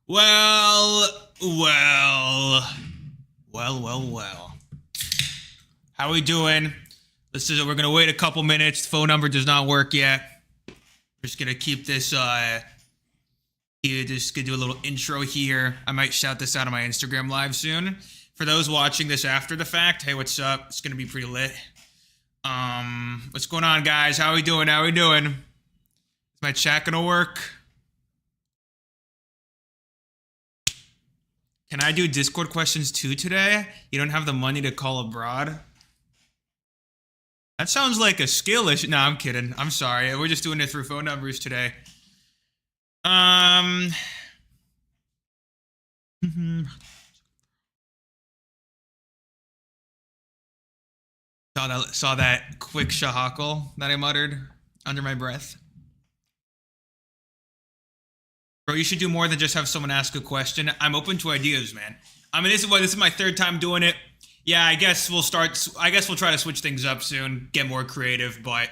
Well, well, well. How we doing? We're gonna wait a couple minutes. The phone number does not work yet. Just gonna keep this, just gonna do a little intro here. I might shout this out on my Instagram live soon. For those watching this after the fact, hey, what's up? It's gonna be pretty lit. What's going on, guys? How we doing? Is my chat gonna work? Can I do Discord questions too today? You don't have the money to call abroad? That sounds like a skill issue. No, I'm kidding. I'm sorry. We're just doing it through phone numbers today. Saw that quick shahakal that I muttered under my breath. Bro, you should do more than just have someone ask a question. I'm open to ideas, man. I mean, this is my third time doing it. Yeah, I guess we'll try to switch things up soon, get more creative, but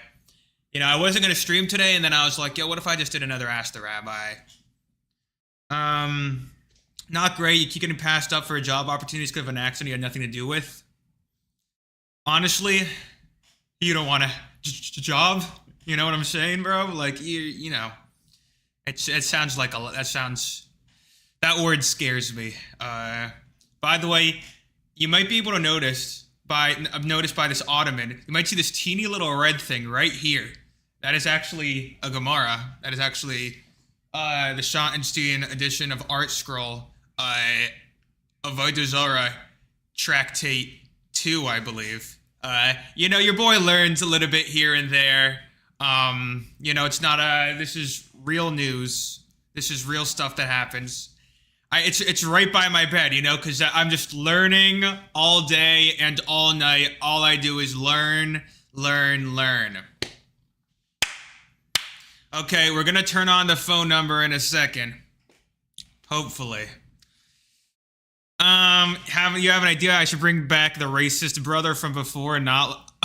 you know, I wasn't gonna stream today, and then I was like, yo, what if I just did another Ask the Rabbi? Not great. You keep getting passed up for a job opportunities because of an accident you had nothing to do with. Honestly, you don't want a job. You know what I'm saying, bro? Like, you know. It sounds like that word scares me. By the way, you might be able to notice by this ottoman, you might see this teeny little red thing right here. That is actually a Gemara. That is actually the Schottenstein edition of Art Scroll, Avodah Zarah Tractate 2, I believe. You know, your boy learns a little bit here and there. You know, it's not this is real news. This is real stuff that happens. It's right by my bed, you know, because I'm just learning all day and all night. All I do is learn. Okay, we're gonna turn on the phone number in a second. Hopefully. You have an idea? I should bring back the racist brother from before.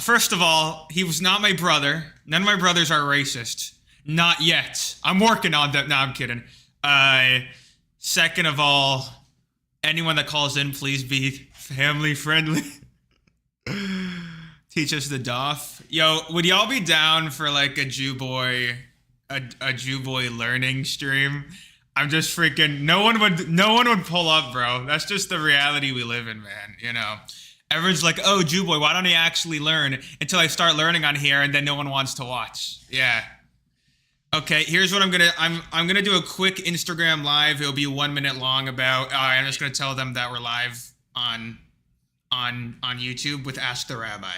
First of all, he was not my brother. None of my brothers are racist. Not yet. I'm working on that. No, I'm kidding. Second of all, anyone that calls in, please be family friendly. Teach us the doff. Yo, would y'all be down for like a Jew boy learning stream? I'm just freaking. No one would pull up, bro. That's just the reality we live in, man. You know. Everyone's like, oh, Jew boy, why don't I actually learn? Until I start learning on here, and then no one wants to watch. Yeah. Okay, here's what I'm gonna do a quick Instagram live. It'll be 1 minute long. I'm just gonna tell them that we're live on YouTube with Ask the Rabbi.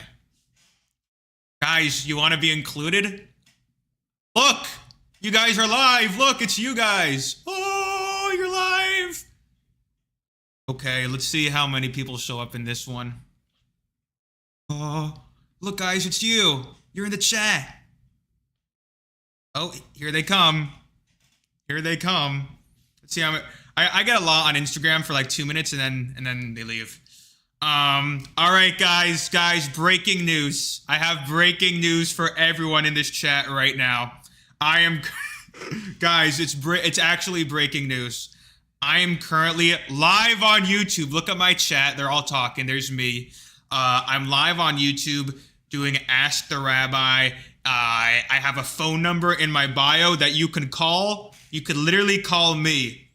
Guys, you want to be included? Look, you guys are live. Look, it's you guys. Oh, you're live. Okay, let's see how many people show up in this one. Oh, look, guys, it's you. You're in the chat. Oh, here they come. Let's see how I get a lot on Instagram for like 2 minutes and then they leave. All right, guys, breaking news. I have breaking news for everyone in this chat right now. Guys, it's actually breaking news. I am currently live on YouTube. Look at my chat. They're all talking. There's me. I'm live on YouTube doing Ask the Rabbi. I have a phone number in my bio that you can call. You could literally call me.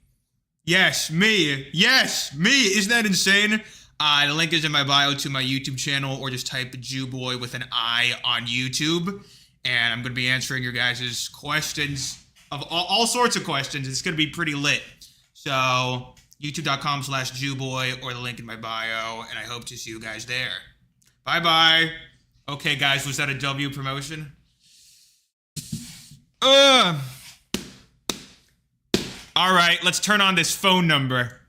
Yes, me. Isn't that insane? The link is in my bio to my YouTube channel, or just type Jew boy with an I on YouTube. And I'm going to be answering your guys' questions of all sorts of questions. It's going to be pretty lit. So, youtube.com/Jewboy or the link in my bio. And I hope to see you guys there. Bye-bye. Okay, guys, was that a W promotion? All right, let's turn on this phone number.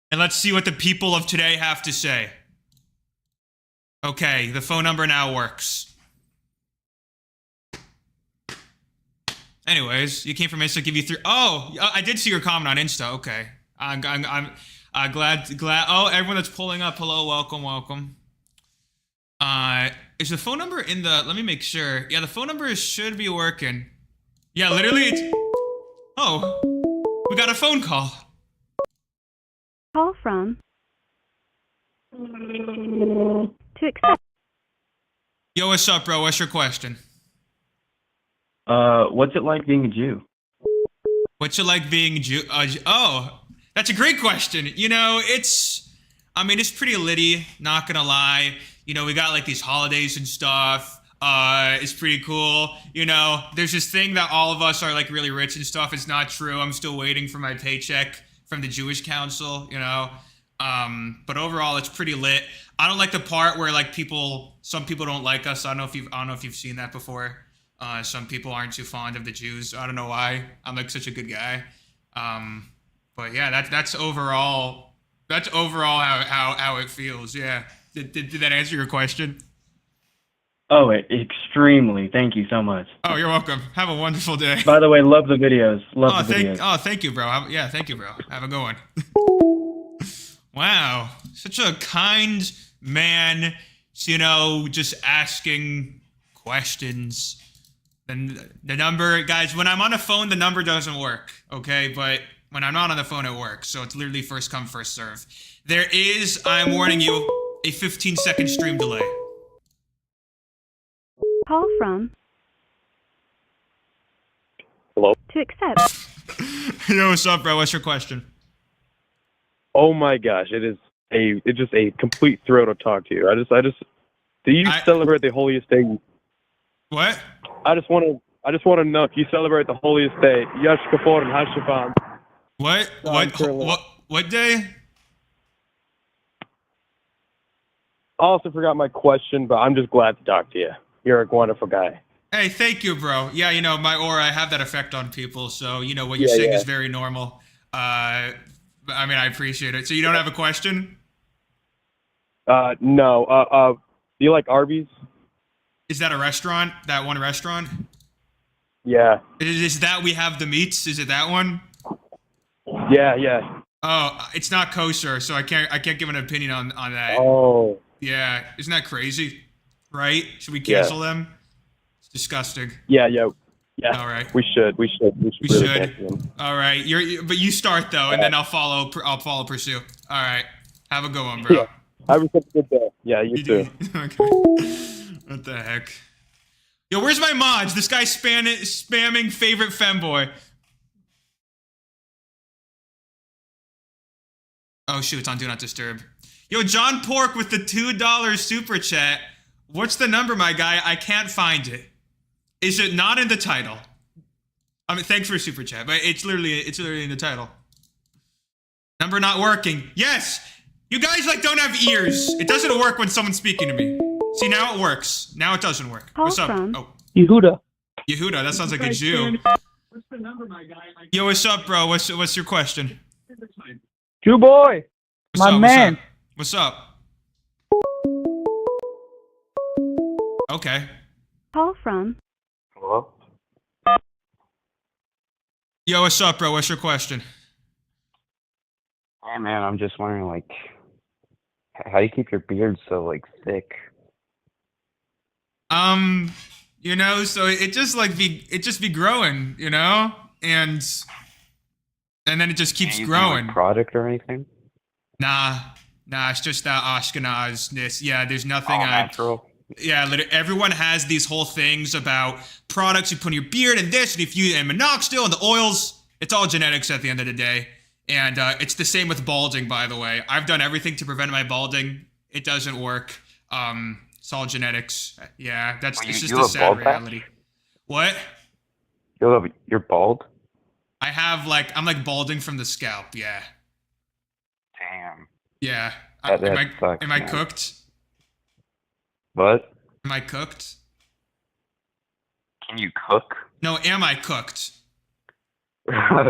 And let's see what the people of today have to say. Okay, the phone number now works. Anyways, you came from Insta, give you 3. Oh, I did see your comment on Insta. Okay, I'm glad. Oh, everyone that's pulling up, hello, welcome. Is the phone number in the? Let me make sure. Yeah, the phone number should be working. Yeah, literally. Oh. We got a phone call. Call from to accept. Yo, what's up, bro? What's your question? What's it like being a Jew? What's it like being oh, that's a great question. You know, I mean, it's pretty litty, not gonna lie. You know, we got like these holidays and stuff. It's pretty cool. You know, there's this thing that all of us are like really rich and stuff. It's not true. I'm still waiting for my paycheck from the Jewish Council, you know. But overall, it's pretty lit. I don't like the part where like some people don't like us. I don't know if you've seen that before. Some people aren't too fond of the Jews. I don't know why. I'm like such a good guy. But yeah, that's overall how it feels. Yeah. Did that answer your question? Oh, extremely. Thank you so much. Oh, you're welcome. Have a wonderful day. By the way, love the videos. Thank you, bro. Yeah, thank you, bro. Have a good one. Wow, such a kind man. You know, just asking questions. Then the number, guys. When I'm on the phone, the number doesn't work. Okay, but when I'm not on the phone, it works. So it's literally first come, first serve. There is, I'm warning you, a 15-second stream delay. Call from Hello? to accept. Yo, what's up, bro? What's your question? Oh my gosh, it's just a complete thrill to talk to you. Do you celebrate the holiest day? What? I just want to know if you celebrate the holiest day. Yash Kafar and Hashafan. What? What day? I also forgot my question, but I'm just glad to talk to you. You're a wonderful guy. Hey, thank you, bro. Yeah, you know, my aura, I have that effect on people, so, you know, what you're saying is very normal. I mean, I appreciate it. So you don't have a question? No. Do you like Arby's? Is that a restaurant? That one restaurant? Yeah. Is that we have the meats? Is it that one? Yeah. Oh, it's not kosher, so I can't give an opinion on that. Oh. Yeah, isn't that crazy? Right? Should we cancel them? It's disgusting. Yeah. All right. We should really cancel them. All right. But you start though, and then I'll follow pursue. All right. Have a good one, bro. Yeah. Have a good day. Yeah, you too. Okay. What the heck? Yo, where's my mods? This guy's spamming favorite femboy. Oh shoot, it's on Do Not Disturb. Yo, John Pork with the $2 super chat. What's the number, my guy? I can't find it. Is it not in the title? I mean, thanks for a super chat, but it's literally in the title. Number not working. Yes! You guys like don't have ears. It doesn't work when someone's speaking to me. See, now it works. Now it doesn't work. What's up? Oh. Yehuda. Yehuda, that sounds like a Jew. What's the number, my guy? Yo, what's up, bro? What's your question? Jew boy. My man. What's up? Okay. Call from Hello? Yo, what's up, bro? What's your question? Oh man, I'm just wondering, like, how do you keep your beard so, like, thick? You know, so it just be growing, you know, and then it just keeps growing. Like, product or anything? Nah, it's just that Ashkenazness. Yeah, there's nothing. Natural. Yeah, literally, everyone has these whole things about products you put in your beard and this, and if you and minoxidil and the oils, it's all genetics at the end of the day. And it's the same with balding, by the way. I've done everything to prevent my balding. It doesn't work. It's all genetics. Yeah, it's just a sad reality. What? You're bald? I'm like balding from the scalp. Yeah. Damn. Yeah. That sucks, am I cooked? What? Am I cooked? Can you cook? No, am I cooked? Yeah.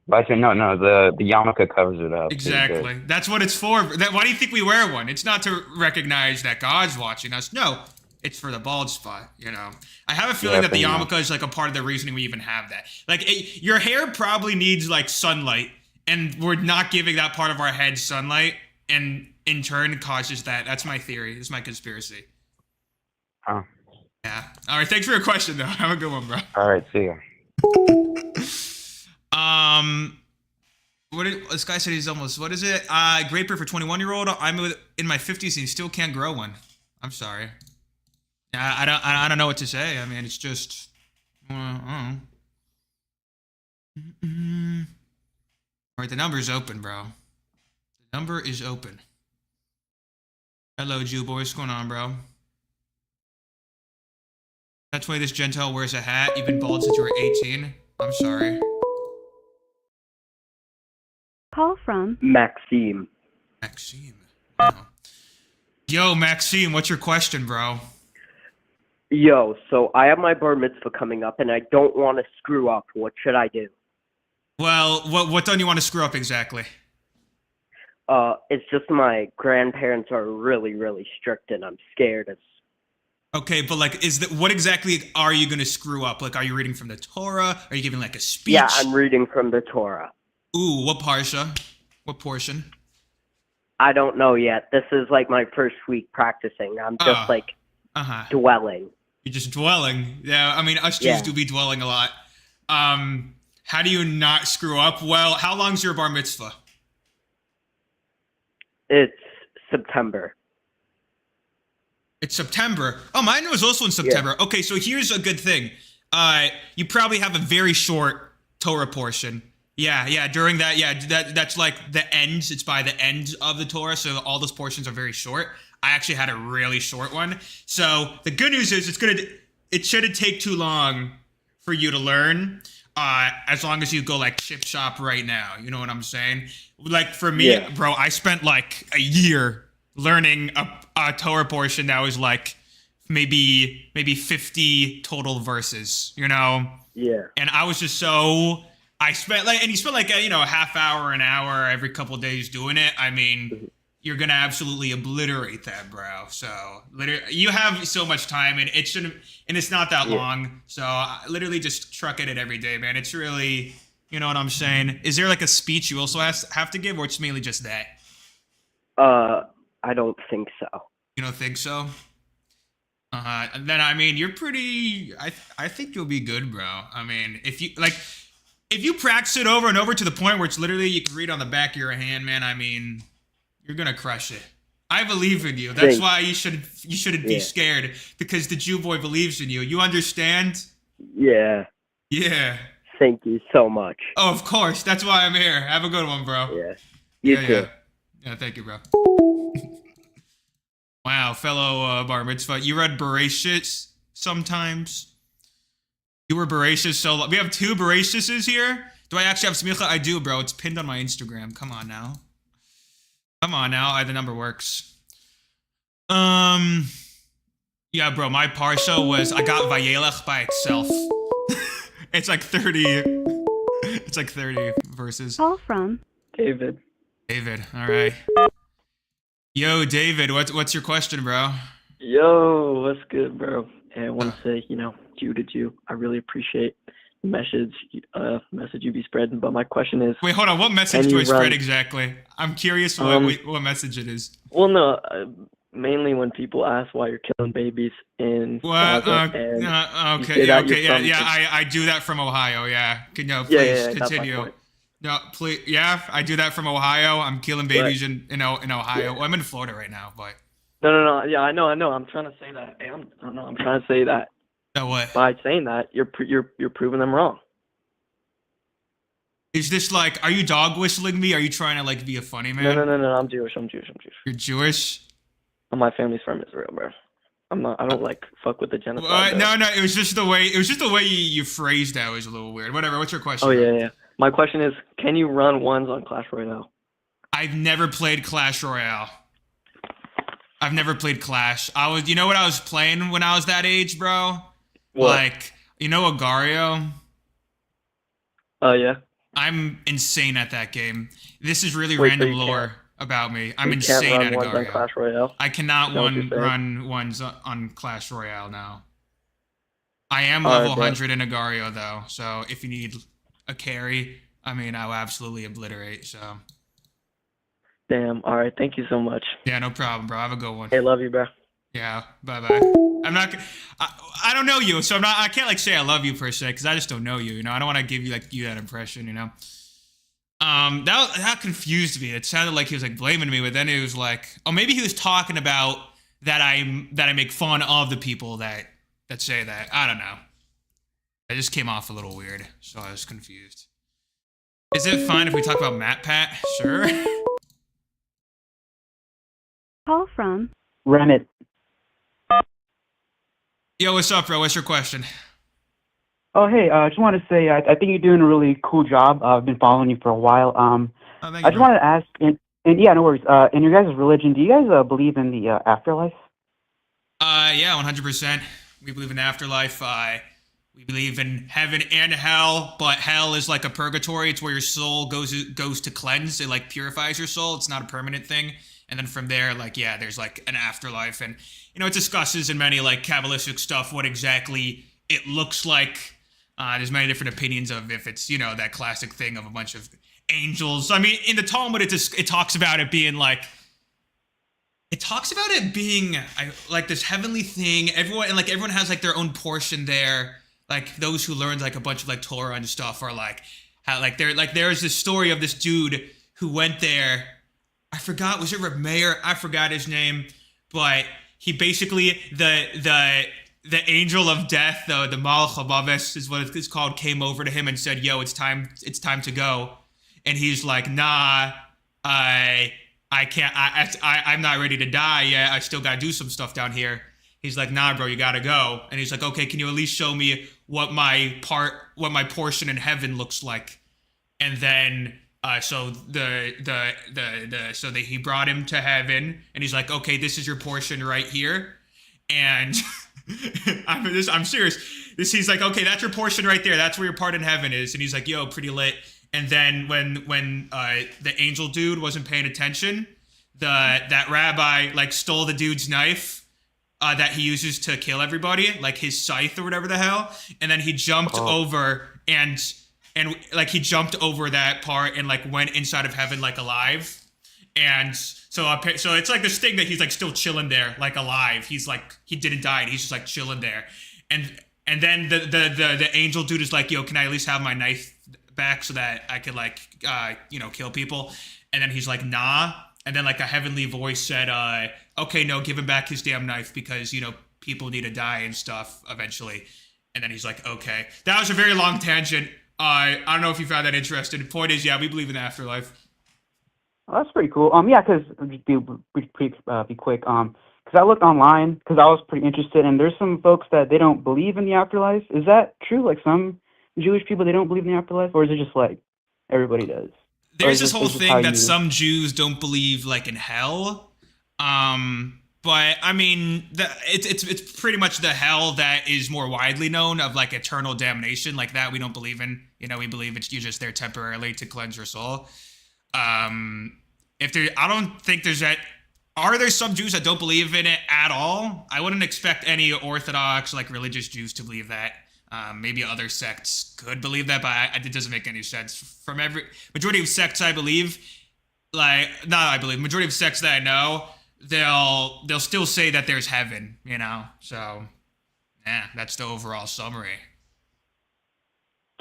But I said no. The yarmulke covers it up. Exactly. That's what it's for. Why do you think we wear one? It's not to recognize that God's watching us. No, it's for the bald spot. You know. I have a feeling that the yarmulke is like a part of the reasoning we even have that. Like your hair probably needs like sunlight, and we're not giving that part of our head sunlight, and in turn causes that. That's my theory. It's my conspiracy. Huh. Yeah. All right. Thanks for your question, though. Have a good one, bro. All right. See ya. This guy said he's almost, what is it? Great beard for 21-year-old. I'm in my 50s and he still can't grow one. I'm sorry. I don't know what to say. I mean, it's just, I don't know. All right, the number is open, bro. The number is open. Hello, Jew boy. What's going on, bro? That's why this Gentile wears a hat. You've been bald since you were 18. I'm sorry. Call from Maxime. Maxime. Oh. Yo, Maxime, what's your question, bro? Yo, so I have my bar mitzvah coming up, and I don't want to screw up. What should I do? Well, what don't you want to screw up exactly? It's just my grandparents are really, really strict, and I'm scared. Okay, but like, what exactly are you gonna screw up? Like, are you reading from the Torah? Are you giving like a speech? Yeah, I'm reading from the Torah. Ooh, what parsha? What portion? I don't know yet. This is like my first week practicing. I'm just dwelling. You're just dwelling. Yeah, I mean, us Jews do be dwelling a lot. How do you not screw up? Well, how long's your bar mitzvah? It's September. It's September. Oh, mine was also in September. Yeah. Okay, so here's a good thing. You probably have a very short Torah portion. Yeah. During that, that's like the ends. It's by the end of the Torah, so all those portions are very short. I actually had a really short one. So the good news is it shouldn't take too long for you to learn. As long as you go like chip shop right now, you know what I'm saying? Like for me, bro, I spent like a year learning a Torah portion that was like maybe 50 total verses, you know? Yeah. And I was just so, you spent like a half hour, an hour every couple of days doing it. I mean, you're gonna absolutely obliterate that, bro. So literally, you have so much time, and it's not that long. So literally, just truck at it every day, man. It's really, you know what I'm saying? Is there like a speech you also have to give, or it's mainly just that? I don't think so. You don't think so? And then I mean, you're pretty. I think you'll be good, bro. I mean, if you practice it over and over to the point where it's literally you can read on the back of your hand, man. I mean, you're gonna crush it. I believe in you. That's why you shouldn't be scared, because the Jew boy believes in you. You understand? Yeah. Yeah. Thank you so much. Oh, of course. That's why I'm here. Have a good one, bro. Yeah. You too. Yeah, thank you, bro. Wow, fellow bar mitzvah. You read Bereshit sometimes? You were Bereshit so long. We have two Bereshises here. Do I actually have smicha? I do, bro. It's pinned on my Instagram. Come on now. The number works. Yeah, bro, my parsha was, I got Vayelech by itself. It's like 30 verses. call from David. All right. Yo, David, what's your question, bro? Yo, what's good, bro? And I want to say, Jew to Jew, I really appreciate the message you be spreading. But my question is, wait, hold on. What message do I spread exactly? I'm curious what message it is. Well, no, mainly when people ask why you're killing babies in Gaza. Okay, I do that from Ohio. Yeah, can you please continue? No, please. Yeah, I do that from Ohio. I'm killing babies in Ohio. Yeah. Well, I'm in Florida right now, but. No. Yeah, I know. I'm trying to say that. I'm trying to say that. No, what? By saying that, you're proving them wrong. Is this like, are you dog whistling me? Are you trying to like be a funny man? No. I'm Jewish. You're Jewish? My family's from Israel, bro. I don't like fuck with the genocide. No. It was just the way you phrased that was a little weird. Whatever. What's your question? Oh yeah. My question is, can you run ones on Clash Royale? I've never played Clash Royale. I've never played Clash. You know what I was playing when I was that age, bro? What? Like, Agario? Yeah. I'm insane at that game. This is really random lore about me. I'm insane at Agario. On Clash Royale? I cannot run ones on Clash Royale now. I am level 100 in Agario, though, so if you need a carry, I mean, I'll absolutely obliterate, so. Damn, all right, thank you so much. Yeah, no problem, bro. Have a good one. Hey, love you, bro. Yeah, bye bye. I'm not. I don't know you, so I'm not. I can't like say I love you per se because I just don't know you. You know, I don't want to give you like you that impression. You know. That confused me. It sounded like he was like blaming me, but then it was like, oh, maybe he was talking about that I make fun of the people that say that. I don't know. It just came off a little weird, so I was confused. Is it fine if we talk about Matt Pat? Sure. Call from Remit. Yo, what's up, bro? What's your question? Oh, hey, I just want to say I think you're doing a really cool job. I've been following you for a while. Oh, thank you, I just wanted to ask, and yeah, no worries. In your guys' religion, do you guys believe in the afterlife? Yeah, 100%. We believe in afterlife. We believe in heaven and hell, but hell is like a purgatory. It's where your soul goes to cleanse. It like purifies your soul. It's not a permanent thing. And then from there, like, yeah, there's like an afterlife, and it discusses in many like Kabbalistic stuff what exactly it looks like. There's many different opinions of if it's, that classic thing of a bunch of angels. I mean, in the Talmud, it talks about it being like, like this heavenly thing. Everyone has like their own portion there. Like those who learned like a bunch of like Torah and stuff are like, how like there's this story of this dude who went there. I forgot, was it Rabbi? I forgot his name, but he basically the angel of death, though, the Malach HaMavet is what it's called, came over to him and said, "Yo, it's time to go." And he's like, "Nah, I can't. I'm not ready to die yet. I still gotta do some stuff down here." He's like, "Nah, bro, you gotta go." And he's like, "Okay, can you at least show me what my portion in heaven looks like?" And then he brought him to heaven, and he's like, "Okay, this is your portion right here," and. I'm serious. He's like, okay, that's your portion right there. That's where your part in heaven is. And he's like, yo, pretty lit. And then when the angel dude wasn't paying attention, that rabbi like stole the dude's knife that he uses to kill everybody, like his scythe or whatever the hell. And then he jumped over and like he jumped over that part and like went inside of heaven like alive. And so it's like this thing that he's like still chilling there, like alive. He's like, he didn't die. And he's just like chilling there. And then the angel dude is like, yo, can I at least have my knife back so that I could like, kill people? And then he's like, nah. And then like a heavenly voice said, okay, no, give him back his damn knife because, people need to die and stuff eventually. And then he's like, okay. That was a very long tangent. I don't know if you found that interesting. The point is, yeah, we believe in the afterlife. Oh, that's pretty cool. Yeah, because be quick. Because I looked online because I was pretty interested, and there's some folks that they don't believe in the afterlife. Is that true? Like some Jewish people, they don't believe in the afterlife, or is it just like everybody does? There's this whole thing that some Jews don't believe like in hell. But I mean, it's pretty much the hell that is more widely known of like eternal damnation, like that we don't believe in. We believe you're just there temporarily to cleanse your soul. I don't think there's that. Are there some Jews that don't believe in it at all? I wouldn't expect any Orthodox, like religious Jews to believe that. Maybe other sects could believe that, but it doesn't make any sense. From majority of sects, I believe, majority of sects that I know, they'll still say that there's heaven, So, yeah, that's the overall summary.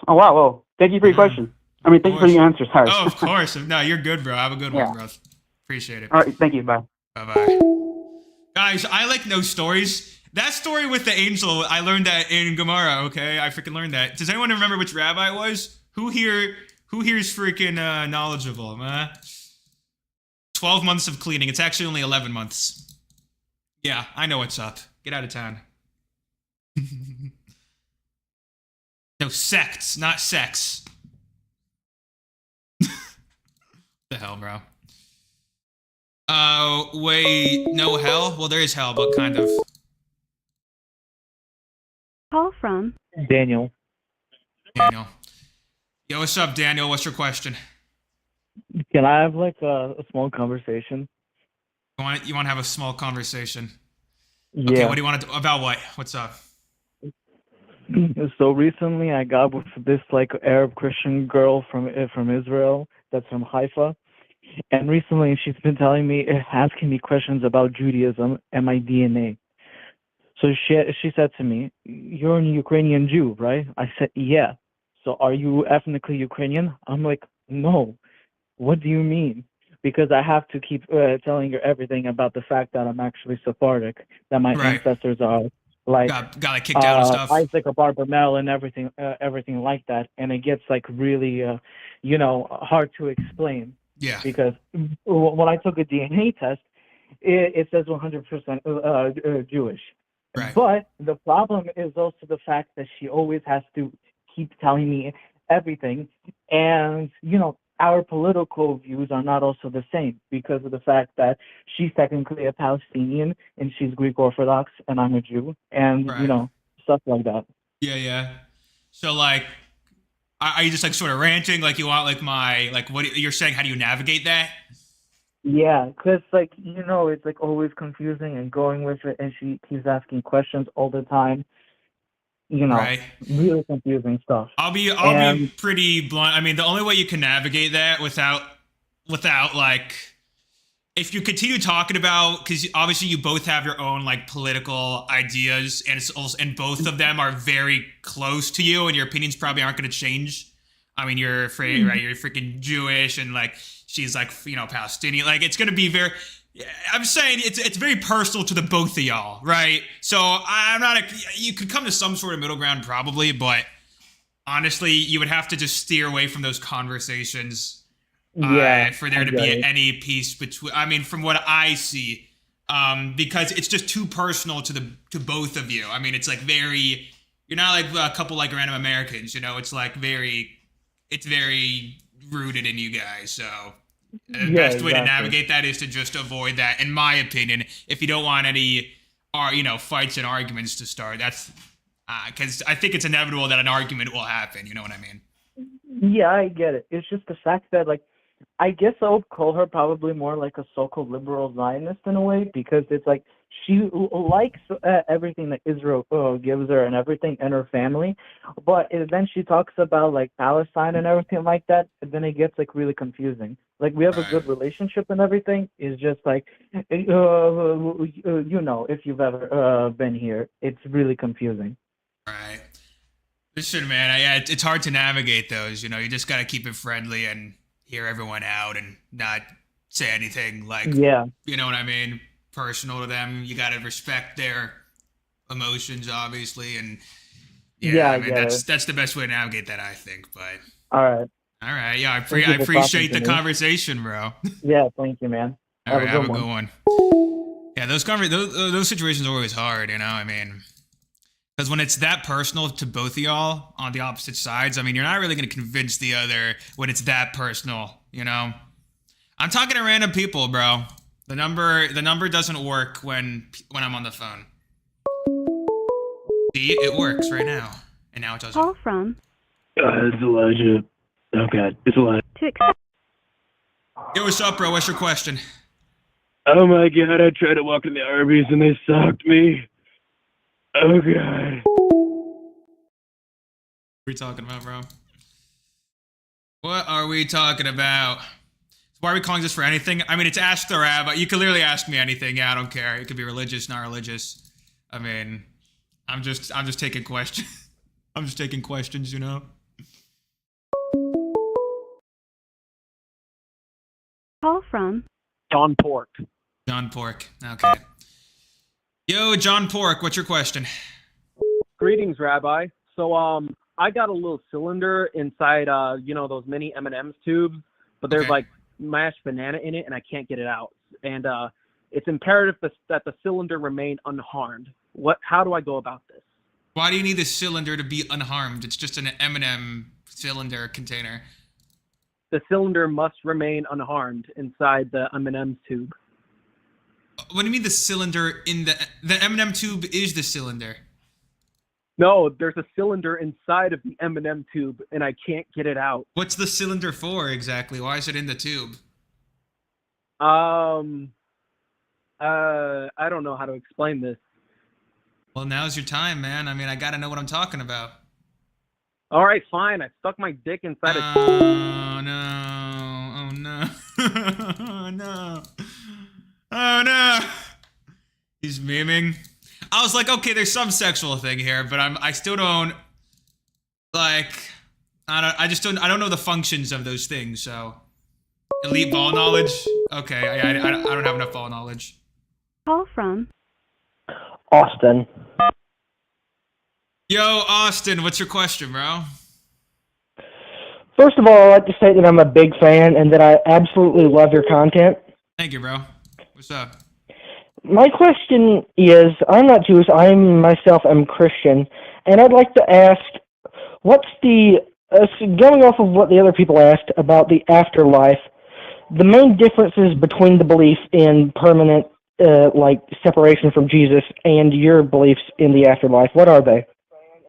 Oh wow! Well, thank you for your question. I mean, thank you for your answers. Sorry. Oh, of course. No, you're good, bro. Have a good one, bro. Appreciate it. All right, thank you. Bye. Bye-bye. Guys, I like no stories. That story with the angel, I learned that in Gemara, okay? I freaking learned that. Does anyone remember which rabbi it was? Who here is freaking knowledgeable, man? 12 months of cleaning. It's actually only 11 months. Yeah, I know what's up. Get out of town. No, sects, not sex. The hell, bro? Wait, no hell? Well, there is hell, but kind of. Call from Daniel. Yo, what's up, Daniel? What's your question? Can I have like a small conversation? You want to have a small conversation? Yeah. Okay, what do you want to about what? What's up? So recently I got with this like Arab Christian girl from Israel that's from Haifa. And recently she's been telling me, asking me questions about Judaism and my DNA. So she said to me, "You're a Ukrainian Jew, right?" I said, "Yeah." So are you ethnically Ukrainian? I'm like, "No." What do you mean? Because I have to keep telling her everything about the fact that I'm actually Sephardic, that my Right. ancestors are like got like kicked out and stuff. Isaac of Barbarmel and everything like that, and it gets like really, hard to explain. Yeah. Because when I took a DNA test, it says 100% Jewish. Right. But the problem is also the fact that she always has to keep telling me everything, and our political views are not also the same because of the fact that she's technically a Palestinian and she's Greek Orthodox and I'm a Jew, and Right. stuff like that. Yeah. So like, are you just like sort of ranting? Like you want what you're saying? How do you navigate that? Yeah, because it's like always confusing and going with it, and she keeps asking questions all the time. Right. Really confusing stuff. I'll be pretty blunt. I mean, the only way you can navigate that without like, if you continue talking about, because obviously you both have your own like political ideas, and it's also, and both of them are very close to you, and your opinions probably aren't going to change. I mean, you're afraid, right? You're freaking Jewish, and like she's like Palestinian. Like it's going to be very. I'm saying it's very personal to the both of y'all, right? So I'm not. You could come to some sort of middle ground probably, but honestly, you would have to just steer away from those conversations. For there to be any peace between. I mean, from what I see, because it's just too personal to both of you. I mean, it's like very. You're not like a couple like random Americans, It's like it's very rooted in you guys. So the best way to navigate that is to just avoid that, in my opinion. If you don't want any, fights and arguments to start, that's because I think it's inevitable that an argument will happen. You know what I mean? Yeah, I get it. It's just the fact that, like, I guess I would call her probably more like a so-called liberal Zionist in a way, because it's like she likes everything that Israel gives her and everything and her family, but then she talks about like Palestine and everything like that, and then it gets like really confusing. Like we have a good relationship and everything. It's just like, if you've ever been here, it's really confusing. Right. Listen, man, it's hard to navigate those. You just got to keep it friendly and hear everyone out and not say anything like, you know what I mean, personal to them. You got to respect their emotions, obviously, and I mean that's the best way to navigate that, I think. But all right, yeah, I appreciate the conversation, bro. Yeah, thank you, man. All right, have a good one. Yeah, those situations are always hard, I mean. Because when it's that personal to both of y'all on the opposite sides, I mean, you're not really going to convince the other when it's that personal, I'm talking to random people, bro. The number doesn't work when I'm on the phone. See, it works right now. And now it doesn't. Call from. It's Elijah. Oh, God. It's Elijah. Yo, what's up, bro? What's your question? Oh, my God. I tried to walk in the Arby's and they socked me. Oh, God. What are we talking about, bro? What are we talking about? Why are we calling this for anything? I mean, it's Ask the Rabbi. You can literally ask me anything. Yeah, I don't care. It could be religious, not religious. I mean, I'm just taking questions. I'm just taking questions, Call from. John Pork. John Pork. Okay. Yo, John Pork, what's your question? Greetings, Rabbi. So, I got a little cylinder inside, those mini M&M's tubes, but there's like mashed banana in it, and I can't get it out. And it's imperative that the cylinder remain unharmed. How do I go about this? Why do you need the cylinder to be unharmed? It's just an M&M cylinder container. The cylinder must remain unharmed inside the M&M's tube. What do you mean the cylinder in the M&M tube is the cylinder? No, there's a cylinder inside of the M&M tube, and I can't get it out. What's the cylinder for exactly? Why is it in the tube? I don't know how to explain this. Well, now's your time, man. I mean, I gotta know what I'm talking about. All right, fine. I stuck my dick inside a... Oh, no. Oh, no. Oh, no. Oh, no. He's memeing. I was like, okay, there's some sexual thing here, but I still don't like. I don't know the functions of those things. So, elite ball knowledge. Okay, I don't have enough ball knowledge. Call from Austin. Yo, Austin, what's your question, bro? First of all, I'd like to say that I'm a big fan and that I absolutely love your content. Thank you, bro. What's up? My question is, I'm not Jewish, I myself am Christian, and I'd like to ask, what's the, going off of what the other people asked about the afterlife, the main differences between the belief in permanent, separation from Jesus and your beliefs in the afterlife, what are they?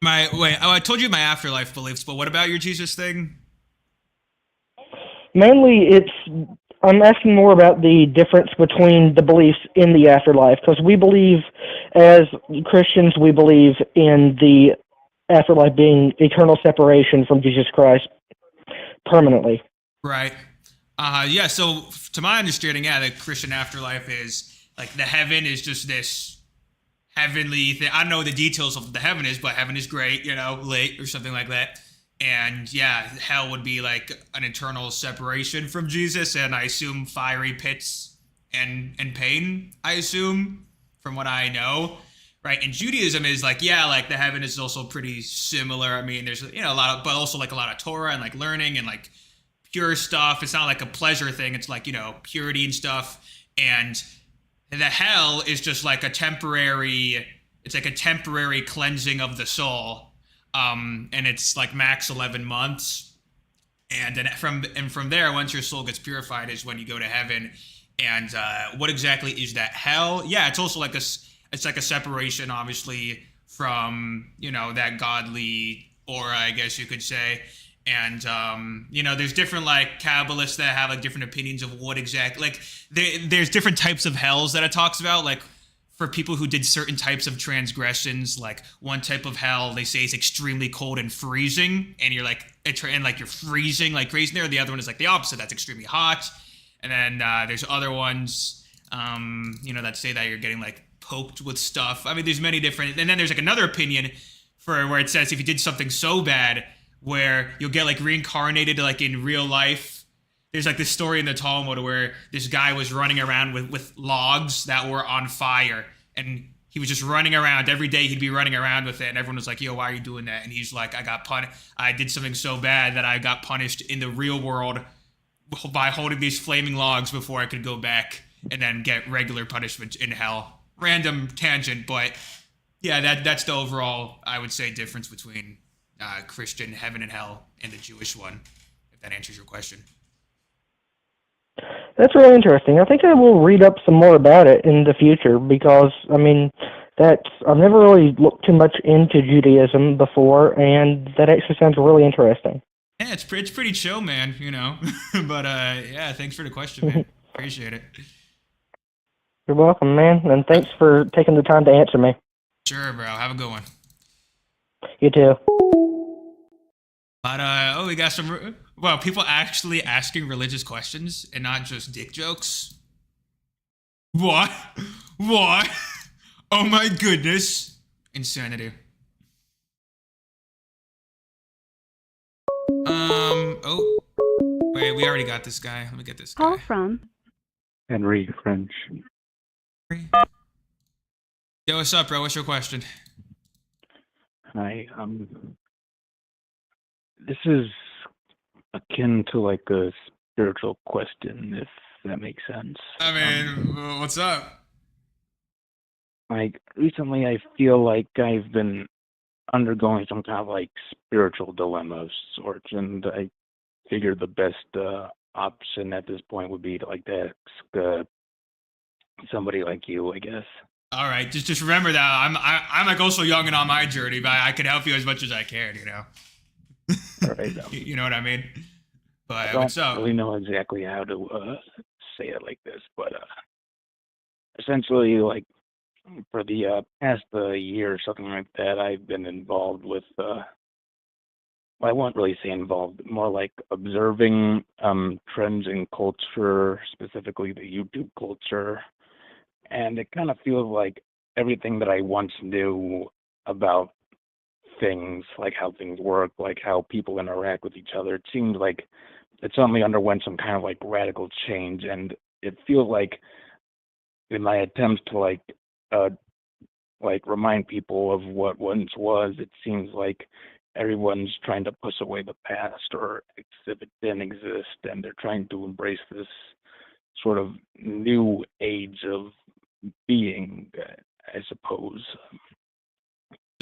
I told you my afterlife beliefs, but what about your Jesus thing? Mainly, I'm asking more about the difference between the beliefs in the afterlife, because we believe, as Christians, we believe in the afterlife being eternal separation from Jesus Christ permanently. Right. Yeah, so to my understanding, yeah, the Christian afterlife is, like, the heaven is just this heavenly thing. I don't know what the details of the heaven is, but heaven is great, lit or something like that. And yeah, hell would be like an eternal separation from Jesus, and I assume fiery pits and pain, I assume, from what I know. Right? And Judaism is like, yeah, like the heaven is also pretty similar. I mean, there's, a lot of, but also like a lot of Torah and like learning and like pure stuff. It's not like a pleasure thing. It's like, purity and stuff. And the hell is just like a temporary cleansing of the soul. And it's like max 11 months. And then from there, once your soul gets purified is when you go to heaven. And what exactly is that hell? Yeah, it's also like it's like a separation, obviously, from, that godly aura, I guess you could say. And, there's different, like, Kabbalists that have, like, different opinions of what exactly, like, there's different types of hells that it talks about, like, for people who did certain types of transgressions. Like, one type of hell, they say, is extremely cold and freezing, and you're, like, you're freezing like crazy there. The other one is, like, the opposite, that's extremely hot. And then there's other ones, that say that you're getting, like, poked with stuff. I mean, there's many different, and then there's, like, another opinion for where it says if you did something so bad where you'll get, like, reincarnated, like, in real life. There's, like, this story in the Talmud where this guy was running around with logs that were on fire, and he was just running around. Every day he'd be running around with it, and everyone was like, yo, why are you doing that? And he's like, I did something so bad that I got punished in the real world by holding these flaming logs before I could go back and then get regular punishment in hell. Random tangent, but yeah, that's the overall, I would say, difference between Christian heaven and hell and the Jewish one, if that answers your question. That's really interesting. I think I will read up some more about it in the future because, I mean, I've never really looked too much into Judaism before, and that actually sounds really interesting. Yeah, it's pretty chill, man, But, yeah, thanks for the question, man. Appreciate it. You're welcome, man, and thanks for taking the time to answer me. Sure, bro. Have a good one. You too. But, we got some, people actually asking religious questions and not just dick jokes. What? What? Oh my goodness. Insanity. Oh. Wait, we already got this guy. Let me get this guy. Call from Henry French. Yo, what's up, bro? What's your question? Hi, this is akin to like a spiritual question, if that makes sense. I mean, what's up? Like, recently I feel like I've been undergoing some kind of like spiritual dilemma of sorts, and I figured the best option at this point would be to like ask somebody like you, I guess. All right, just remember that I'm like also young and on my journey, but I can help you as much as I can, All right. You know what I mean? But I don't what's up? really know exactly how to say it like this, but essentially, like, for the past year or something like that, I've been involved with, well, I won't really say involved, more like observing trends in culture, specifically the YouTube culture. And it kind of feels like everything that I once knew about things, like how things work, like how people interact with each other. It seemed like it suddenly underwent some kind of like radical change, and it feels like in my attempts to like remind people of what once was, it seems like everyone's trying to push away the past or as if it didn't exist, and they're trying to embrace this sort of new age of being, I suppose.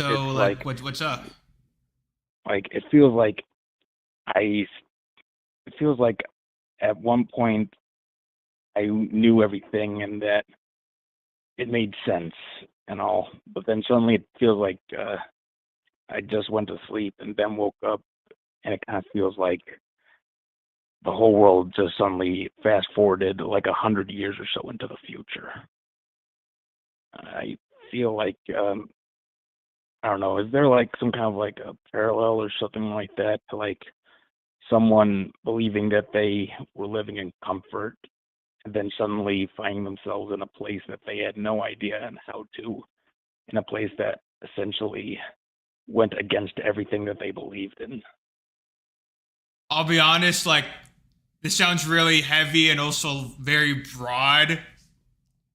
So, It's like, what's up? like it feels like I, it feels like at one point I knew everything and that it made sense and all, but then suddenly it feels like I just went to sleep and then woke up, and it kind of feels like the whole world just suddenly fast forwarded like 100 years or so into the future. I feel like I don't know, is there like some kind of like a parallel or something like that to like someone believing that they were living in comfort and then suddenly finding themselves in a place that they had no idea on how to, in a place that essentially went against everything that they believed in? I'll be honest, like, this sounds really heavy and also very broad,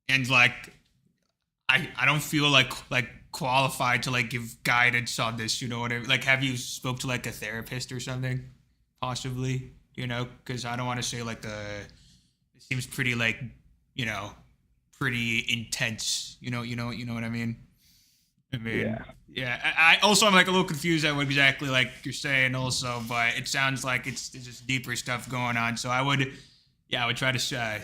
and like I don't feel like qualified to like give guidance on this, you know what I mean? Like, have you spoke to like a therapist or something? Possibly, you know, because I don't want to say like it seems pretty like, you know, pretty intense, you know what I mean? I mean, yeah. I also, I'm like a little confused at what exactly like you're saying also, but it sounds like it's just deeper stuff going on. So I would try to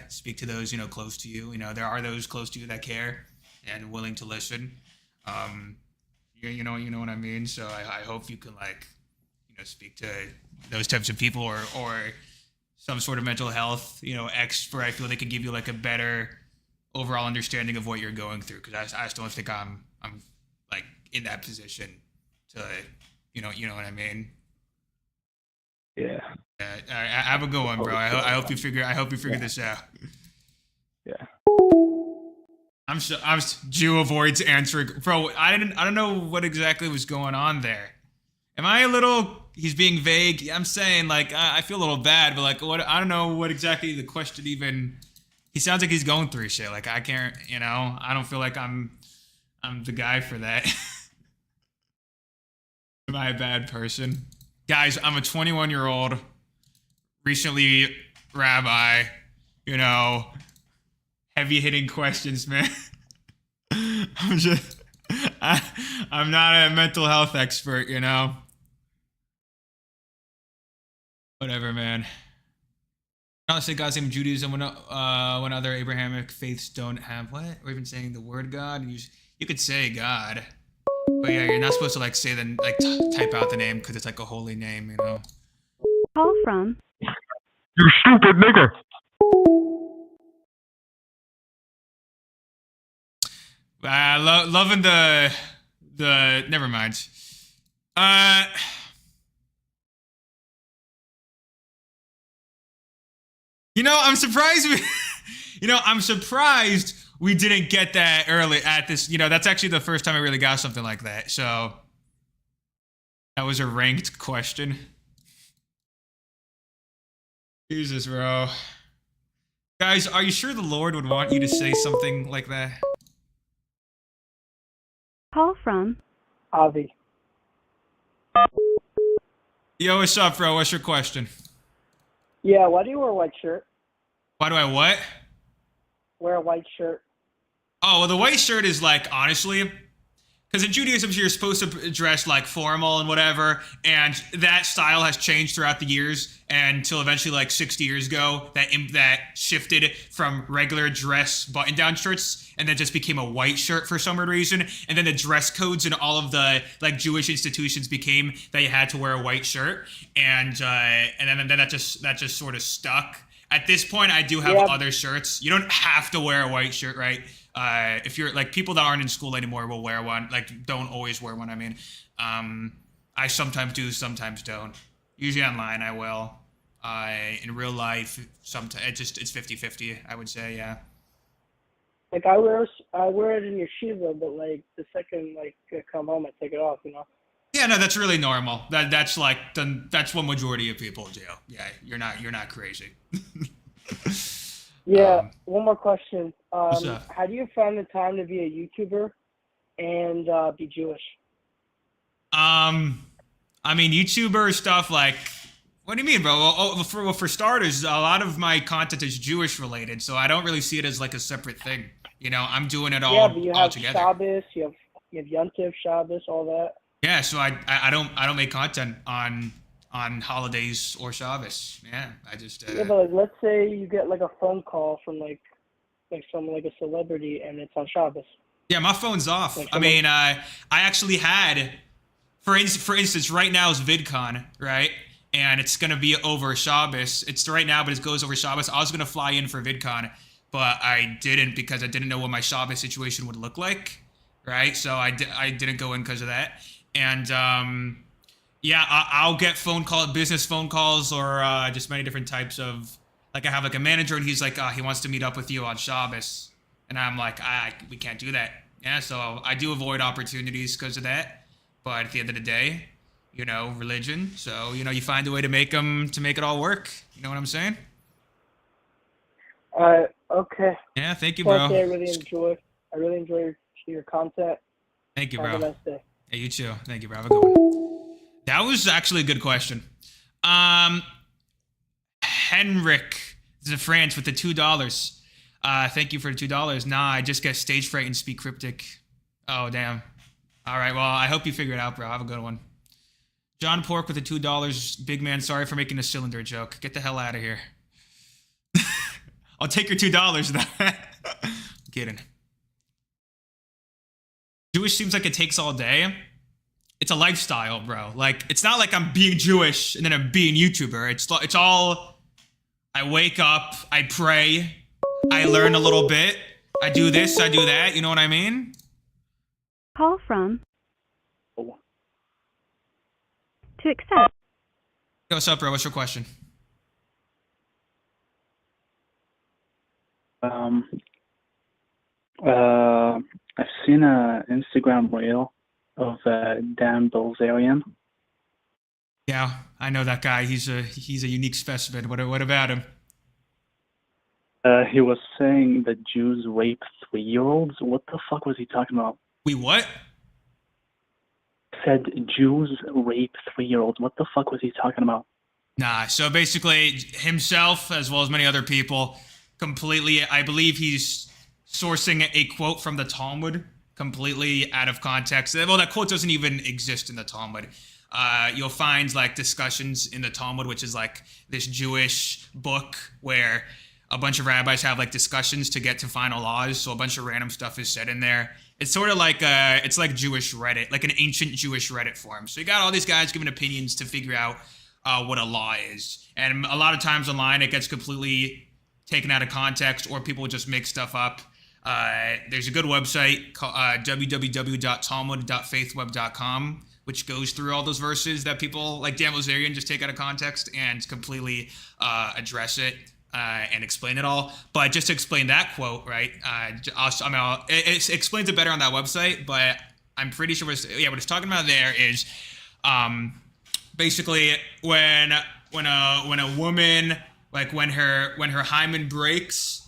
speak to those, you know, close to you. You know, there are those close to you that care and willing to listen. You know what I mean? So I hope you can like, you know, speak to those types of people or some sort of mental health, you know, expert. I feel they could give you like a better overall understanding of what you're going through. Because I just don't think I'm like in that position to, you know what I mean? Yeah. Have a good one, bro. I hope you figure this out. Yeah. Jew avoids answering, bro. I don't know what exactly was going on there. Am I a little? He's being vague. I'm saying like I feel a little bad, but like what? I don't know what exactly the question even. He sounds like he's going through shit. Like I can't, you know. I don't feel like I'm the guy for that. Am I a bad person? Guys, I'm a 21-year-old, recently rabbi, you know, heavy hitting questions, man. I'm not a mental health expert, you know. Whatever, man. I say God's name Judaism when other Abrahamic faiths don't have what? Or even saying the word God. And you could say God, but yeah, you're not supposed to like say the like type out the name because it's like a holy name, you know. Call from. You stupid nigger. Loving the never mind. You know, I'm surprised we didn't get that early at this. You know, that's actually the first time I really got something like that. So that was a ranked question. Jesus, bro. Guys, are you sure the Lord would want you to say something like that? Call from. Avi. Yo, what's up, bro? What's your question? Yeah, why do you wear a white shirt? Why do I what? Wear a white shirt. Oh, well, the white shirt is like, honestly, because in Judaism, you're supposed to dress like formal and whatever, and that style has changed throughout the years until eventually, like 60 years ago, that shifted from regular dress button-down shirts and then just became a white shirt for some reason. And then the dress codes in all of the like Jewish institutions became that you had to wear a white shirt, and then that just sort of stuck. At this point, I do have other shirts. You don't have to wear a white shirt, right? If you're like people that aren't in school anymore will wear one. Like don't always wear one. I mean, I sometimes do, sometimes don't. Usually online, I will. In real life, sometimes it's 50-50. I would say, yeah. Like I wear it in yeshiva, but like the second like I come home, I take it off. Yeah, no, that's really normal. That's what majority of people do. Yeah, you're not crazy. Yeah. One more question. What's up? How do you find the time to be a YouTuber and be Jewish? I mean, YouTuber stuff like, what do you mean, bro? Well, for starters, a lot of my content is Jewish related, so I don't really see it as like a separate thing. I'm doing it all. Yeah, but you all have together. Shabbos, you have Yontif, Shabbos, all that. Yeah, so I don't make content on holidays or Shabbos. Yeah, I just. Yeah, but like, let's say you get like a phone call from like someone like a celebrity, and it's on Shabbos. Yeah, my phone's off. I mean, I actually had, for instance, right now is VidCon, right? And it's gonna be over Shabbos. It's right now, but it goes over Shabbos. I was gonna fly in for VidCon, but I didn't because I didn't know what my Shabbos situation would look like, right? So I didn't go in because of that. And yeah, I'll get business phone calls, or just many different types of, like I have like a manager and he's like, he wants to meet up with you on Shabbos. And I'm like, we can't do that. Yeah, so I do avoid opportunities because of that. But at the end of the day, religion. So, you find a way to make it all work. You know what I'm saying? Okay. Yeah, thank you, bro. I really enjoy your content. Thank you, bro. Have a nice day. Hey, you too. Thank you, bro. Have a good one. That was actually a good question. Henrik is France with the $2. Thank you for the $2. Nah, I just get stage fright and speak cryptic. Oh, damn. All right, well, I hope you figure it out, bro. Have a good one. John Pork with the $2. Big man, sorry for making a cylinder joke. Get the hell out of here. I'll take your $2, though. I'm kidding. Jewish seems like it takes all day. It's a lifestyle, bro. Like, it's not like I'm being Jewish and then I'm being YouTuber. It's all, I wake up, I pray, I learn a little bit, I do this, I do that, you know what I mean? Call from. To accept. Yo, what's up, bro? What's your question? I've seen a Instagram reel of Dan Bilzerian. Yeah, I know that guy. He's a unique specimen. What about him? He was saying that Jews rape 3-year-olds. What the fuck was he talking about? We what? Said Jews rape 3-year-olds. What the fuck was he talking about? Nah, so basically himself, as well as many other people, completely, I believe he's sourcing a quote from the Talmud, completely out of context. Well, that quote doesn't even exist in the Talmud. You'll find like discussions in the Talmud, which is like this Jewish book where a bunch of rabbis have like discussions to get to final laws. So a bunch of random stuff is said in there. It's sort of like it's like Jewish Reddit, like an ancient Jewish Reddit forum. So you got all these guys giving opinions to figure out what a law is. And a lot of times online, it gets completely taken out of context, or people just make stuff up. There's a good website called www.talmud.faithweb.com, which goes through all those verses that people like Dan Bilzerian just take out of context and completely address it and explain it all. But just to explain that quote, right? It explains it better on that website, but I'm pretty sure what it's talking about there is basically when a woman, like when her hymen breaks,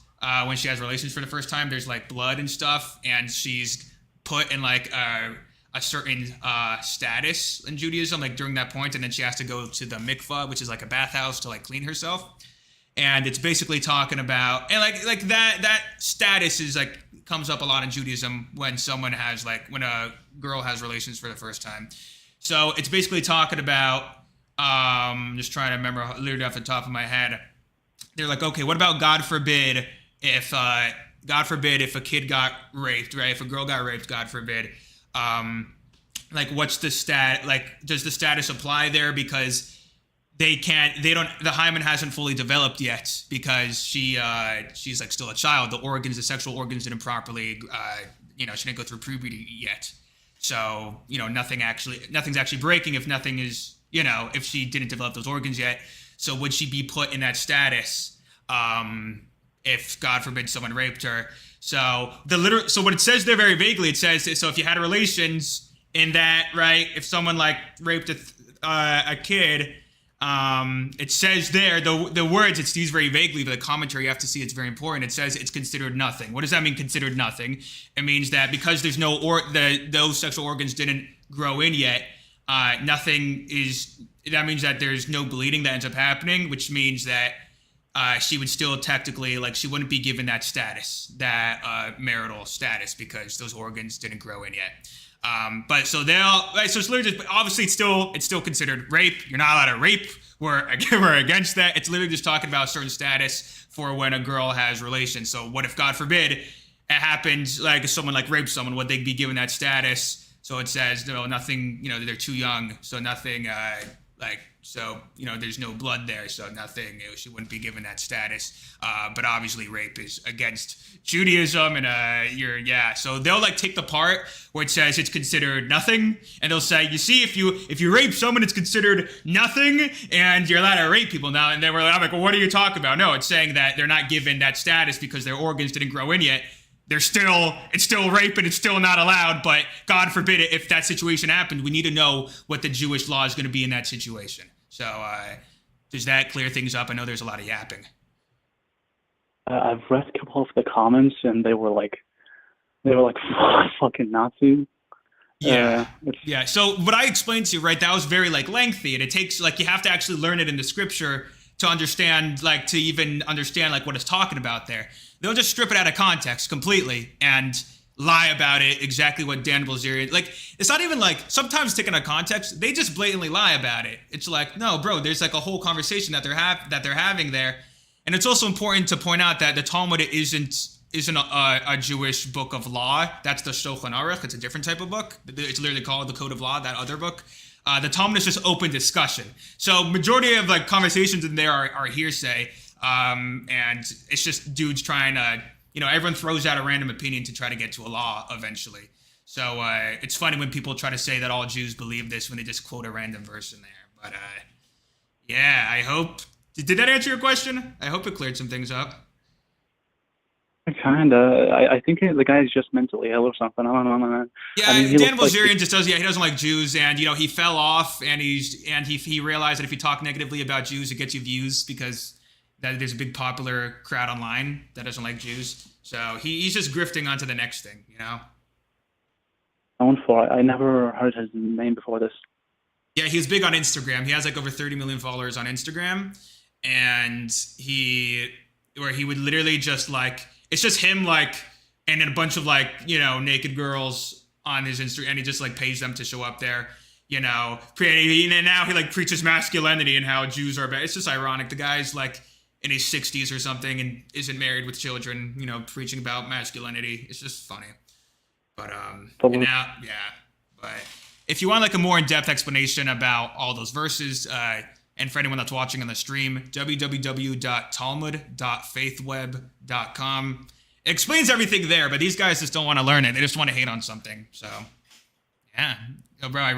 when she has relations for the first time, there's like blood and stuff, and she's put in like a certain status in Judaism, like during that point, and then she has to go to the mikvah, which is like a bathhouse, to like clean herself. And it's basically talking about, and like that status is like comes up a lot in Judaism when someone has like when a girl has relations for the first time. So it's basically talking about just trying to remember literally off the top of my head. They're like, okay, what about God forbid if a kid got raped, right? If a girl got raped, God forbid, like what's the does the status apply there? Because the hymen hasn't fully developed yet because she's like still a child. The sexual organs didn't properly, she didn't go through puberty yet. So, nothing's actually breaking if nothing is, if she didn't develop those organs yet. So would she be put in that status, if God forbid someone raped her. So so what it says there very vaguely, it says, so if you had relations in that, right, if someone like raped a kid, it says there, the words, it's used very vaguely, but the commentary, you have to see, it's very important. It says it's considered nothing. What does that mean, considered nothing? It means that because there's those sexual organs didn't grow in yet, nothing is, that means that there's no bleeding that ends up happening, which means that she would still technically, like, she wouldn't be given that status, that marital status, because those organs didn't grow in yet. But so so it's literally just, obviously it's still considered rape. You're not allowed to rape. We're against that. It's literally just talking about a certain status for when a girl has relations. So what if, God forbid, it happens, like if someone like rapes someone, would they be given that status? So it says, no, nothing, they're too young, so nothing, there's no blood there, so nothing, she wouldn't be given that status. But obviously rape is against Judaism, and so they'll like take the part where it says it's considered nothing, and they'll say, you see, if you rape someone, it's considered nothing, and you're allowed to rape people now. And then I'm like, well, what are you talking about? No, it's saying that they're not given that status because their organs didn't grow in yet. It's still rape, and it's still not allowed, but God forbid it, if that situation happened, we need to know what the Jewish law is going to be in that situation. So does that clear things up? I know there's a lot of yapping. I've read a couple of the comments, and they were like fucking Nazi. Yeah. So what I explained to you, right, that was very like lengthy, and it takes like, you have to actually learn it in the scripture to understand, like, to even understand like what it's talking about there. They'll just strip it out of context completely and lie about it, exactly what Dan Bilzerian, like, it's not even like, sometimes taken out of context, they just blatantly lie about it. It's like, no, bro, there's like a whole conversation that they're having there. And it's also important to point out that the Talmud isn't a Jewish book of law. That's the Shulchan Aruch. It's a different type of book. It's literally called the Code of Law, that other book. The Talmud is just open discussion. So majority of like conversations in there are hearsay. And it's just dudes trying to, everyone throws out a random opinion to try to get to a law eventually. So it's funny when people try to say that all Jews believe this when they just quote a random verse in there. But I hope, did that answer your question? I hope it cleared some things up. Kinda. I think the guy's just mentally ill or something. I don't know, man. Yeah, Dan Bilzerian just does. Yeah, he doesn't like Jews, and he fell off, and he realized that if you talk negatively about Jews, it gets you views because there's a big popular crowd online that doesn't like Jews. So he's just grifting onto the next thing, Known for. I never heard his name before this. Yeah, he's big on Instagram. He has like over 30 million followers on Instagram, and he would literally just like, it's just him like, and then a bunch of like, naked girls on his Instagram, and he just like pays them to show up there, and now he like preaches masculinity and how Jews are bad. It's just ironic. The guy's like in his 60s or something and isn't married with children, preaching about masculinity. It's just funny. But but if you want like a more in-depth explanation about all those verses, and for anyone that's watching on the stream, www.talmud.faithweb.com. It explains everything there, but these guys just don't want to learn it. They just want to hate on something. So, yeah. Bro, I'm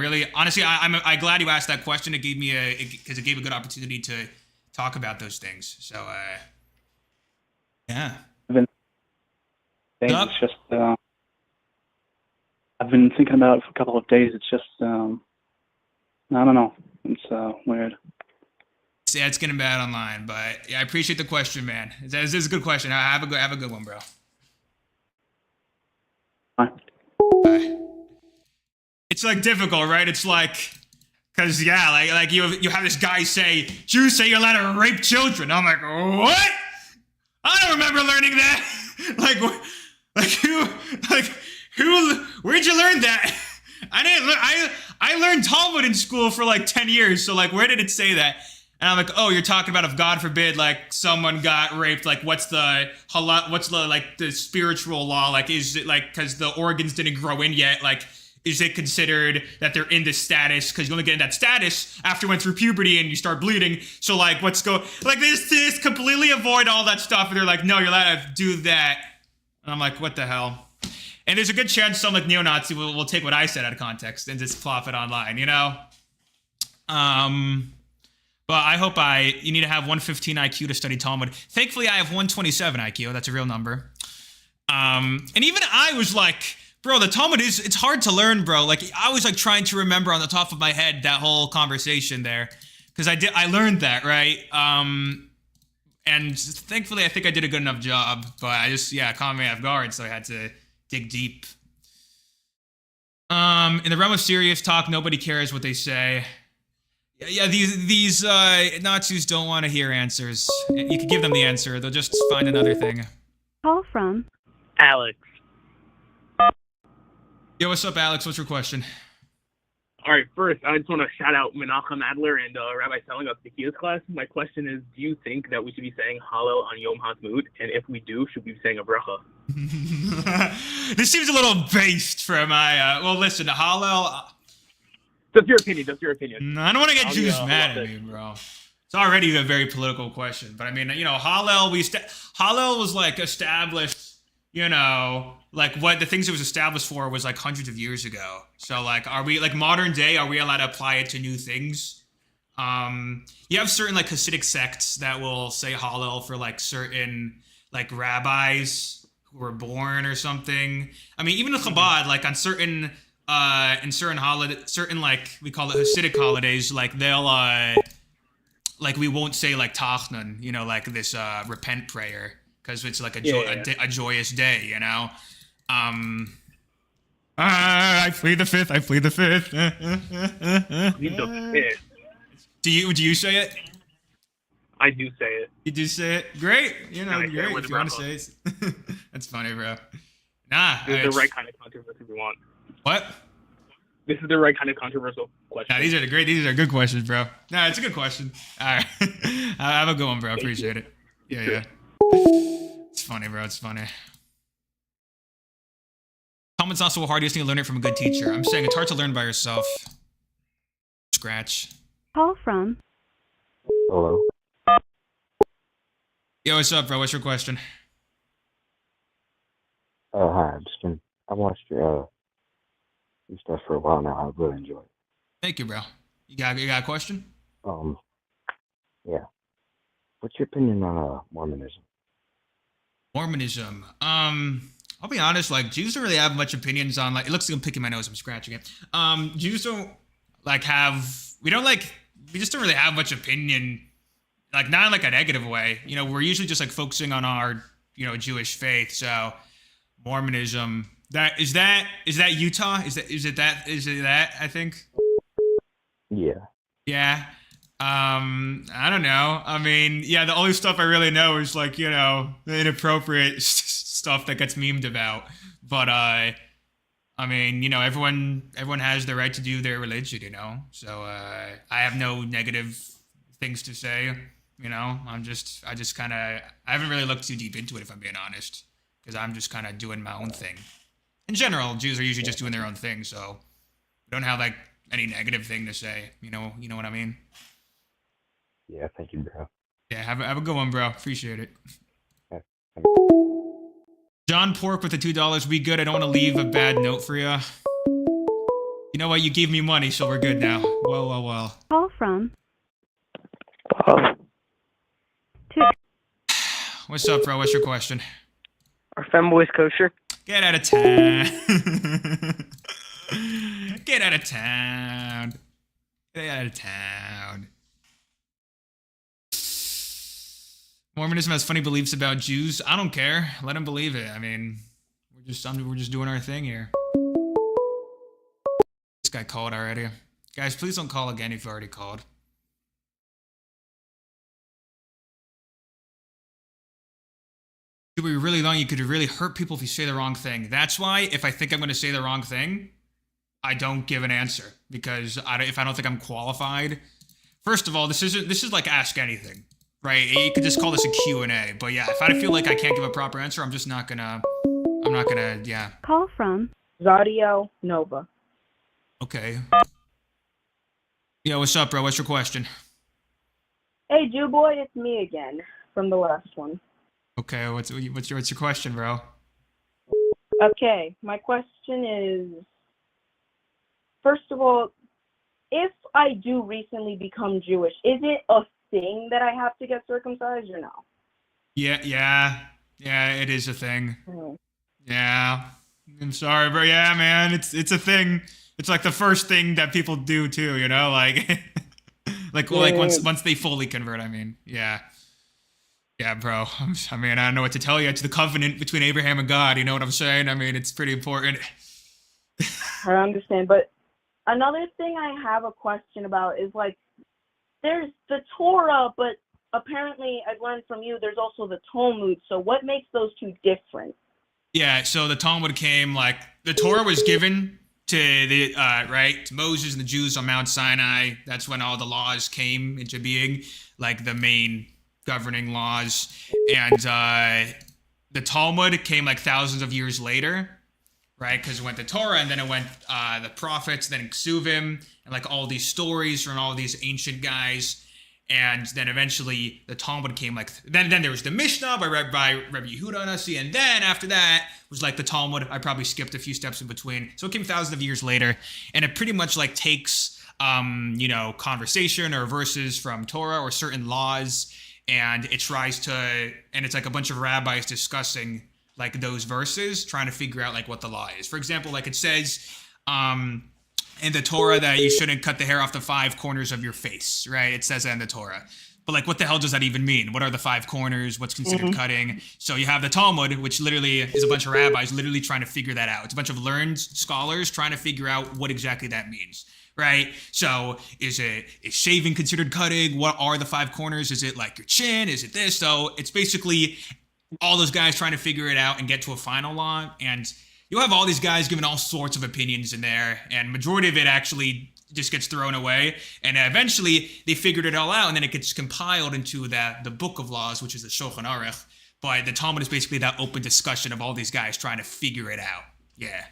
glad you asked that question. It gave me because it gave a good opportunity to talk about those things. So, yeah. It's just, I've been thinking about it for a couple of days. It's just, I don't know. It's weird. Yeah, it's getting bad online, but yeah, I appreciate the question, man. This is a good question. Have a good one, bro. Bye. It's like difficult, right? It's like, cause yeah, like you have this guy say, Jews say you're allowed to rape children. I'm like, what? I don't remember learning that. Where'd you learn that? I learned Talmud in school for like 10 years. So like, where did it say that? And I'm like, oh, you're talking about if God forbid, like someone got raped, like what's the like the spiritual law? Like, is it like, cause the organs didn't grow in yet? Like, is it considered that they're in this status? Cause you only get in that status after you went through puberty and you start bleeding. So like, this completely avoid all that stuff. And they're like, no, you're allowed to do that. And I'm like, what the hell? And there's a good chance some like neo-Nazi will take what I said out of context and just plop it online, But I hope you need to have 115 IQ to study Talmud. Thankfully, I have 127 IQ. That's a real number. And even I was like, bro, the Talmud it's hard to learn, bro. Like, I was like trying to remember on the top of my head that whole conversation there. Because I learned that, right? And thankfully, I think I did a good enough job. But I just, caught me off guard, so I had to dig deep. In the realm of serious talk, nobody cares what they say. Yeah, these Nazis don't want to hear answers. You can give them the answer. They'll just find another thing. Call from Alex. Yo, what's up, Alex? What's your question? All right, first, I just want to shout out Menachem Adler and Rabbi Selling of Tekiya's class. My question is, do you think that we should be saying Hallel on Yom HaTzmaut? And if we do, should we be saying a bracha? This seems a little based for my, well, listen, Hallel... Just your opinion. I don't want to get Jews mad at me, bro. It's already a very political question. But I mean, Hallel, Hallel was like established, like what the things it was established for was like hundreds of years ago. So like, are we like modern day? Are we allowed to apply it to new things? You have certain like Hasidic sects that will say Hallel for like certain like rabbis who were born or something. I mean, even in Chabad, like on certain in certain like we call it Hasidic holidays, like they'll like we won't say like Tachnun, like this repent prayer because it's like a joyous day, I plead the fifth. I plead the fifth. Do you say it? I do say it. You do say it? Great. Great. If you want to say it. That's funny, bro. Nah. This is the right kind of controversy we want. What? This is the right kind of controversial question. Nah, these are good questions, bro. Nah, it's a good question. All right. Have a good one, bro. Appreciate it. Yeah. It's funny, bro. It's funny. Talmud's not so hard. You just need to learn it from a good teacher. I'm saying it's hard to learn by yourself. Scratch. Call from Hello. Yo, what's up, bro? What's your question? Hi. I've watched your stuff for a while now. I really enjoy it. Thank you, bro. You got a question? Yeah. What's your opinion on Mormonism? Mormonism. I'll be honest, like Jews don't really have much opinions on like it looks like I'm picking my nose, I'm scratching it. Jews don't like we just don't really have much opinion, like not in like a negative way. We're usually just like focusing on our, Jewish faith. So Mormonism, is that Utah? Is it that I think? Yeah. Yeah. I don't know. I mean, yeah, the only stuff I really know is like, the inappropriate stuff that gets memed about. But I mean, everyone has the right to do their religion, So I have no negative things to say, I haven't really looked too deep into it, if I'm being honest, because I'm just kind of doing my own thing. In general, Jews are usually just doing their own thing, so we don't have like any negative thing to say. You know what I mean? Yeah, thank you, bro. Yeah, have a good one, bro. Appreciate it. Yeah, John Pork with the $2. We good. I don't want to leave a bad note for you. You know what? You gave me money, so we're good now. Well. Call from What's up, bro? What's your question? Are femboys kosher? Get out of town. Get out of town. Get out of town. Mormonism has funny beliefs about Jews. I don't care. Let them believe it. I mean, we're just doing our thing here. This guy called already. Guys, please don't call again if you already called. It would be really long. You could really hurt people if you say the wrong thing. That's why if I think I'm going to say the wrong thing, I don't give an answer, because if I don't think I'm qualified. First of all, this is like Ask Anything. Right, you could just call this a Q&A, but yeah, if I feel like I can't give a proper answer, I'm not gonna, yeah. Call from Zadio Nova. Okay. Yeah, what's up, bro? What's your question? Hey, Jew boy, it's me again from the last one. Okay, what's your question, bro? Okay, my question is, first of all, if I do recently become Jewish, is it a thing that I have to get circumcised or no? Yeah, it is a thing. Mm-hmm. Yeah, I'm sorry, bro. Yeah, man, it's a thing. It's like the first thing that people do too, you know, like like once they fully convert. I mean, yeah, bro. I mean, I don't know what to tell you. It's the covenant between Abraham and God. You know what I'm saying? I mean, it's pretty important. I understand, but another thing I have a question about is like, there's the Torah, but apparently I've learned from you there's also the Talmud. So what makes those two different? Yeah, so the Talmud came, like, the Torah was given to the to Moses and the Jews on Mount Sinai. That's when all the laws came into being, like the main governing laws. And the Talmud came like thousands of years later, right? Because it went to Torah, and then it went the prophets, then Ksuvim, and like all these stories from all these ancient guys. And then eventually the Talmud came like, then there was the Mishnah by Rabbi Yehuda Nasi, and then after that was like the Talmud. I probably skipped a few steps in between. So it came thousands of years later, and it pretty much like takes, conversation or verses from Torah or certain laws, and it tries to, and it's like a bunch of rabbis discussing like those verses, trying to figure out like what the law is. For example, like it says, in the Torah that you shouldn't cut the hair off the 5 corners of your face, right? It says that in the Torah. But like, what the hell does that even mean? What are the 5 corners? What's considered cutting? So you have the Talmud, which literally is a bunch of rabbis literally trying to figure that out. It's a bunch of learned scholars trying to figure out what exactly that means, right? So is shaving considered cutting? What are the 5 corners? Is it like your chin? Is it this? So it's basically all those guys trying to figure it out and get to a final law. And you'll have all these guys giving all sorts of opinions in there, and majority of it actually just gets thrown away. And eventually, they figured it all out, and then it gets compiled into the Book of Laws, which is the Shulchan Aruch. But the Talmud is basically that open discussion of all these guys trying to figure it out. Yeah.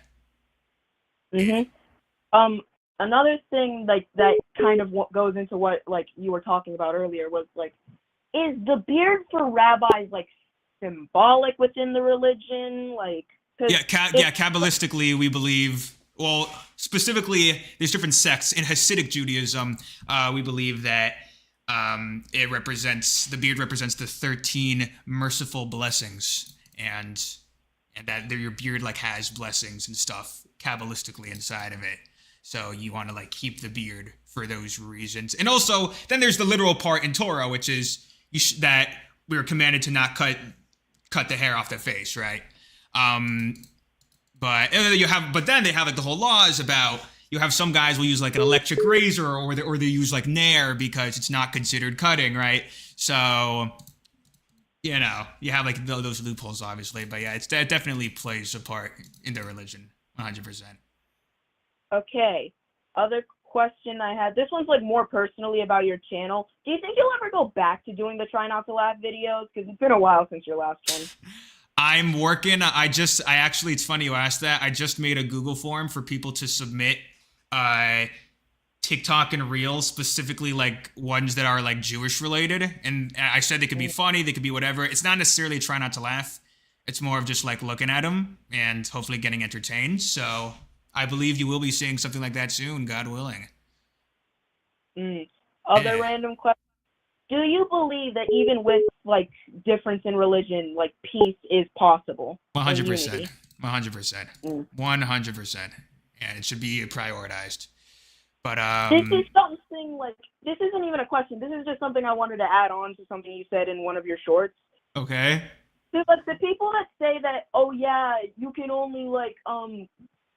Another thing like that kind of goes into what like you were talking about earlier was like, is the beard for rabbis like symbolic within the religion? Like, Kabbalistically, we believe, well, specifically, there's different sects. In Hasidic Judaism, we believe that the beard represents the 13 merciful blessings, and that your beard like has blessings and stuff Kabbalistically inside of it. So you want to like keep the beard for those reasons. And also, then there's the literal part in Torah, which is that we were commanded to not cut the hair off the face, right? But then they have like the whole laws about, you have some guys will use like an electric razor or they use like nair because it's not considered cutting, right? So, you have like those loopholes obviously, but yeah, it definitely plays a part in their religion, 100%. Okay. Other question I had, this one's like more personally about your channel. Do you think you'll ever go back to doing the Try Not to Laugh videos? Because it's been a while since your last one. I'm working. It's funny you asked that. I just made a Google form for people to submit TikTok and Reels, specifically like ones that are like Jewish related. And I said they could be funny, they could be whatever. It's not necessarily Try Not to Laugh. It's more of just like looking at them and hopefully getting entertained. So I believe you will be seeing something like that soon, God willing. Other random question. Do you believe that even with like difference in religion, like peace is possible? 100%. 100%. 100%. And it should be prioritized. But this is something like, this isn't even a question. This is just something I wanted to add on to something you said in one of your shorts. Okay. So, like the people that say that, oh yeah, you can only like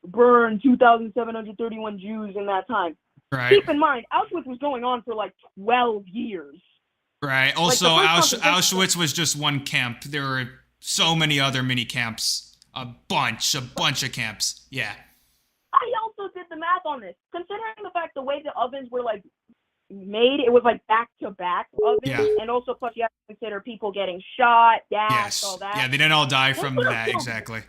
burn 2,731 Jews in that time. Right. Keep in mind, Auschwitz was going on for like 12 years. Right. Also, Auschwitz was just one camp. There were so many other mini camps. A bunch of camps. Yeah. I also did the math on this. Considering the fact the way the ovens were like made, it was like back-to-back ovens. And also, plus you have to consider people getting shot, gassed, all that. Yeah, they didn't all die from that, exactly.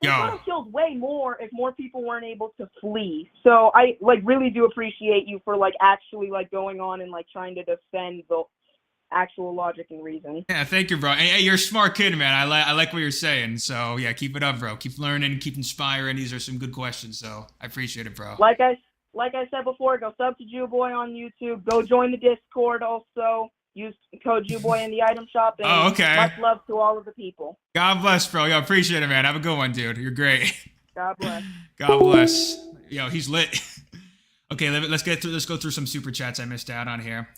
It would have killed way more if more people weren't able to flee. So I like really do appreciate you for like actually like going on and like trying to defend the actual logic and reason. Yeah, thank you, bro. Hey, you're a smart kid, man. I like what you're saying. So yeah, keep it up, bro. Keep learning, keep inspiring. These are some good questions. So I appreciate it, bro. Like I like I said before, go sub to Jew Boy on YouTube. Go join the Discord also. Use code Jew Boy in the item shop. And Oh, okay. Much love to all of the people. God bless, bro. Yo, appreciate it, man. Have a good one, dude. You're great. God bless. God bless. Yo, he's lit. Okay, let's go through some super chats I missed out on here.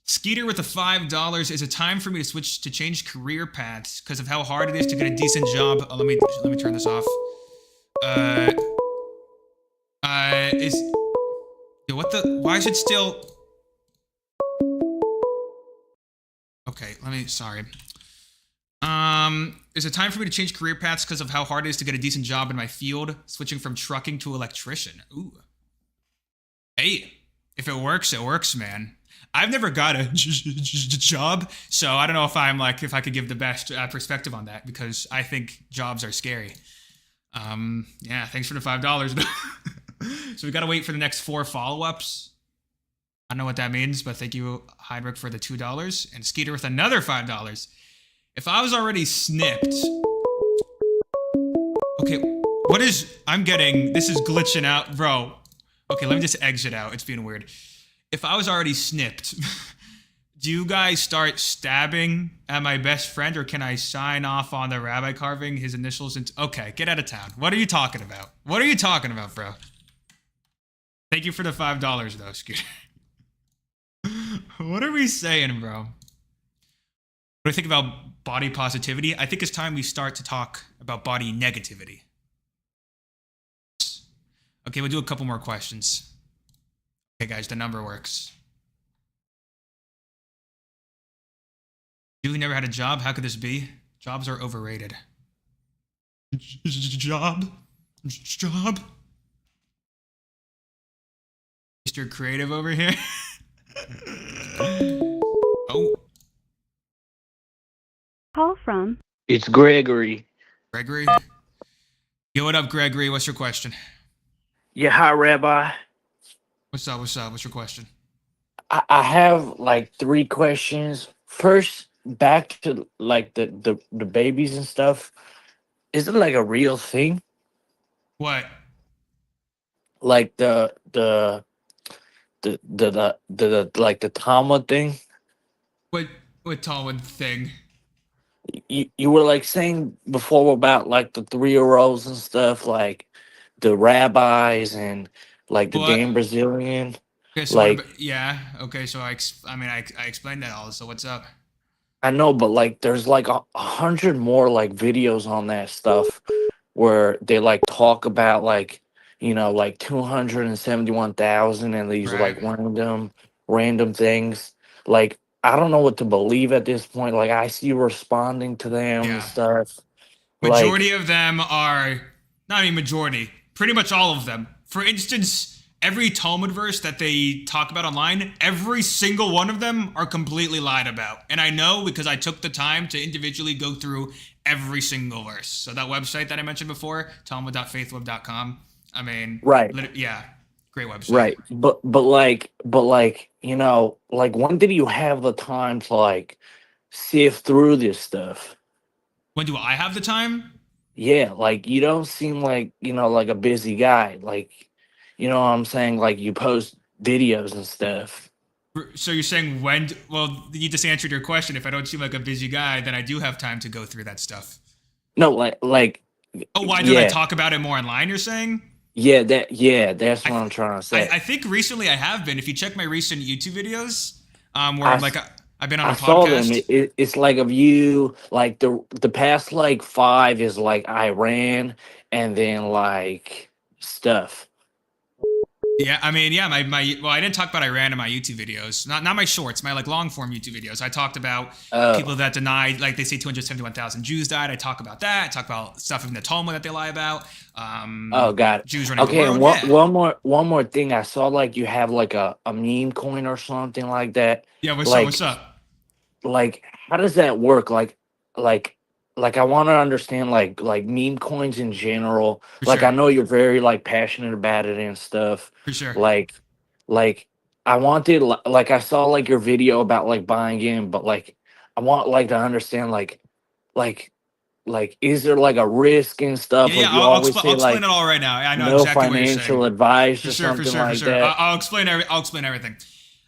Skeeter with the $5 is a time for me to change career paths because of how hard it is to get a decent job. Oh, let me turn this off. Why is it still? Okay, sorry. Is it time for me to change career paths because of how hard it is to get a decent job in my field, switching from trucking to electrician? Ooh. Hey, if it works, man. I've never got a job, so I don't know if if I could give the best perspective on that because I think jobs are scary. Yeah, thanks for the $5. So we gotta wait for the next 4 follow-ups. I don't know what that means, but thank you, Heinrich, for the $2 and Skeeter with another $5. If I was already snipped, okay, this is glitching out, bro. Okay, let me just exit out. It's being weird. If I was already snipped, do you guys start stabbing at my best friend, or can I sign off on the rabbi carving his initials into... Okay, get out of town. What are you talking about? What are you talking about, bro? Thank you for the $5, though, Scooter. What are we saying, bro? What do you think about body positivity? I think it's time we start to talk about body negativity. Okay, we'll do a couple more questions. Okay, guys, the number works. You never had a job? How could this be? Jobs are overrated. Job? Mr. Creative over here. Oh. Call from. It's Gregory. Gregory? Yo, what up, Gregory? What's your question? Yeah, hi, Rabbi. What's up? What's your question? I have like 3 questions. First, back to like the babies and stuff. Is it like a real thing? What? Like the like the Talmud thing? What Talmud thing? You were like saying before about like the 3-year-olds and stuff, like the rabbis and like the damn Brazilian. Okay, so like yeah. Okay, so I explained that all. So what's up? I know, but like there's like 100 more like videos on that stuff where they like talk about like, you know, like 271,000 and these like random things. Like I don't know what to believe at this point. Like I see you responding to them and stuff. Majority of them are not even majority. Pretty much all of them. For instance, every Talmud verse that they talk about online, every single one of them are completely lied about. And I know because I took the time to individually go through every single verse. So that website that I mentioned before, talmud.faithweb.com. I mean, yeah, great website. Right. But like, you know, like when did you have the time to like sift through this stuff? When do I have the time? Yeah, like you don't seem like, you know, like a busy guy. Like, you know what I'm saying? Like you post videos and stuff. So you're saying well, you just answered your question. If I don't seem like a busy guy, then I do have time to go through that stuff. No, like oh, why don't I talk about it more online, you're saying? Yeah, that's what I'm trying to say. I think recently I have been. If you check my recent YouTube videos, where I've been on a podcast. Saw them. It's like of you, like the past like 5 is like Iran and then like stuff. Yeah, I mean, yeah, well, I didn't talk about Iran in my YouTube videos, not my shorts, my like long form YouTube videos. I talked about people that denied, like they say 271,000 Jews died. I talk about that. I talk about stuff in the Talmud that they lie about. Got it. Jews running the okay, world. and one more thing. I saw like you have like a meme coin or something like that. Yeah, what's up? Like, how does that work? Like I want to understand like meme coins in general. Like I know you're very like passionate about it and stuff. For sure. Like I wanted like I saw like your video about like buying in, but like I want like to understand like like is there like a risk and stuff? Yeah, Like you I'll always say, explain like it all right now. I know no exactly what you're saying. financial advice For or sure, for something sure, for like sure. that. I'll explain everything.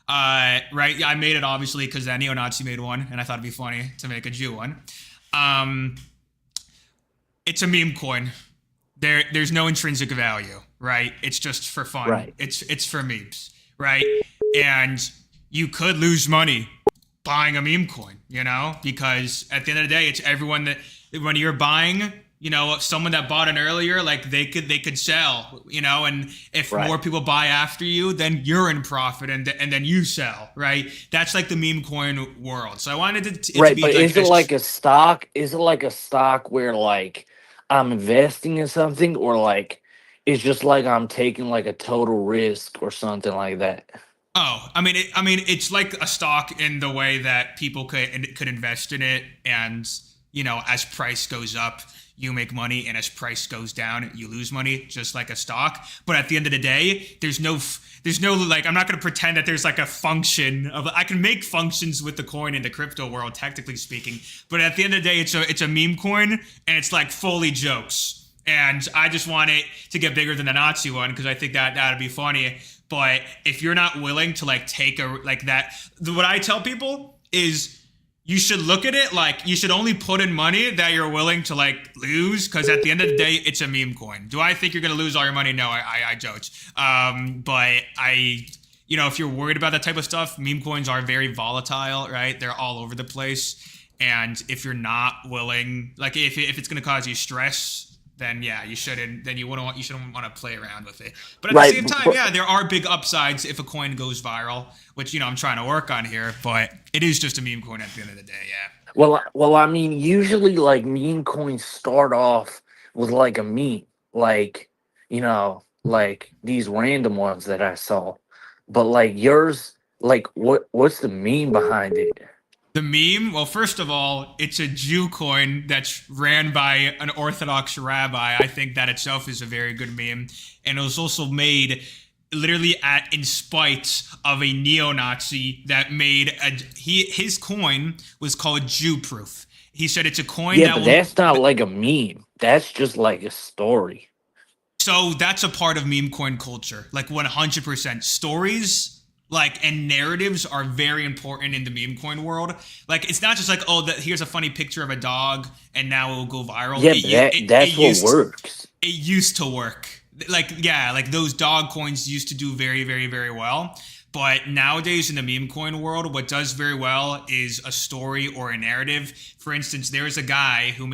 Right. Yeah, I made it obviously because that neo-Nazi made one, and I thought it'd be funny to make a Jew one. It's a meme coin. There's no intrinsic value, right? It's just for fun. Right. It's for memes, right? And you could lose money buying a meme coin, because at the end of the day, it's everyone that when you're buying, someone that bought it earlier, like they could sell, and if more people buy after you, then you're in profit and then you sell, right? That's like the meme coin world. So I wanted it to Right, be but like is it like a stock? Is it like a stock where like I'm investing in something, or like it's just like I'm taking like a total risk or something like that? Oh, it's like a stock in the way that people could invest in it, and as price goes up, you make money, and as price goes down, you lose money, just like a stock. But at the end of the day, there's no like, I'm not going to pretend that there's like a function of, I can make functions with the coin in the crypto world, technically speaking. But at the end of the day, it's a meme coin, and it's like fully jokes. And I just want it to get bigger than the Nazi one because I think that'd be funny. But if you're not willing to like take what I tell people is, you should look at it like you should only put in money that you're willing to like lose, because at the end of the day, it's a meme coin. Do I think you're going to lose all your money? No, I don't. But if you're worried about that type of stuff, meme coins are very volatile, right? They're all over the place. And if you're not willing, like if it's going to cause you stress, then yeah, you shouldn't. Then you shouldn't want to play around with it. But at the same time, yeah, there are big upsides if a coin goes viral, which I'm trying to work on here. But it is just a meme coin at the end of the day, yeah. Well, I mean, usually like meme coins start off with like a meme, like like these random ones that I saw. But like yours, like what's the meme behind it? The meme? Well, first of all, it's a Jew coin that's ran by an Orthodox rabbi. I think that itself is a very good meme. And it was also made literally in spite of a neo-Nazi that made his coin was called Jew-proof. He said it's a coin that's not like a meme. That's just like a story. So that's a part of meme coin culture. Like 100%. Stories and narratives are very important in the meme coin world. Like, it's not just like, here's a funny picture of a dog and now it will go viral. Yeah, that's what works. It used to work. Like those dog coins used to do very, very, very well. But nowadays in the meme coin world, what does very well is a story or a narrative. For instance, there's a guy who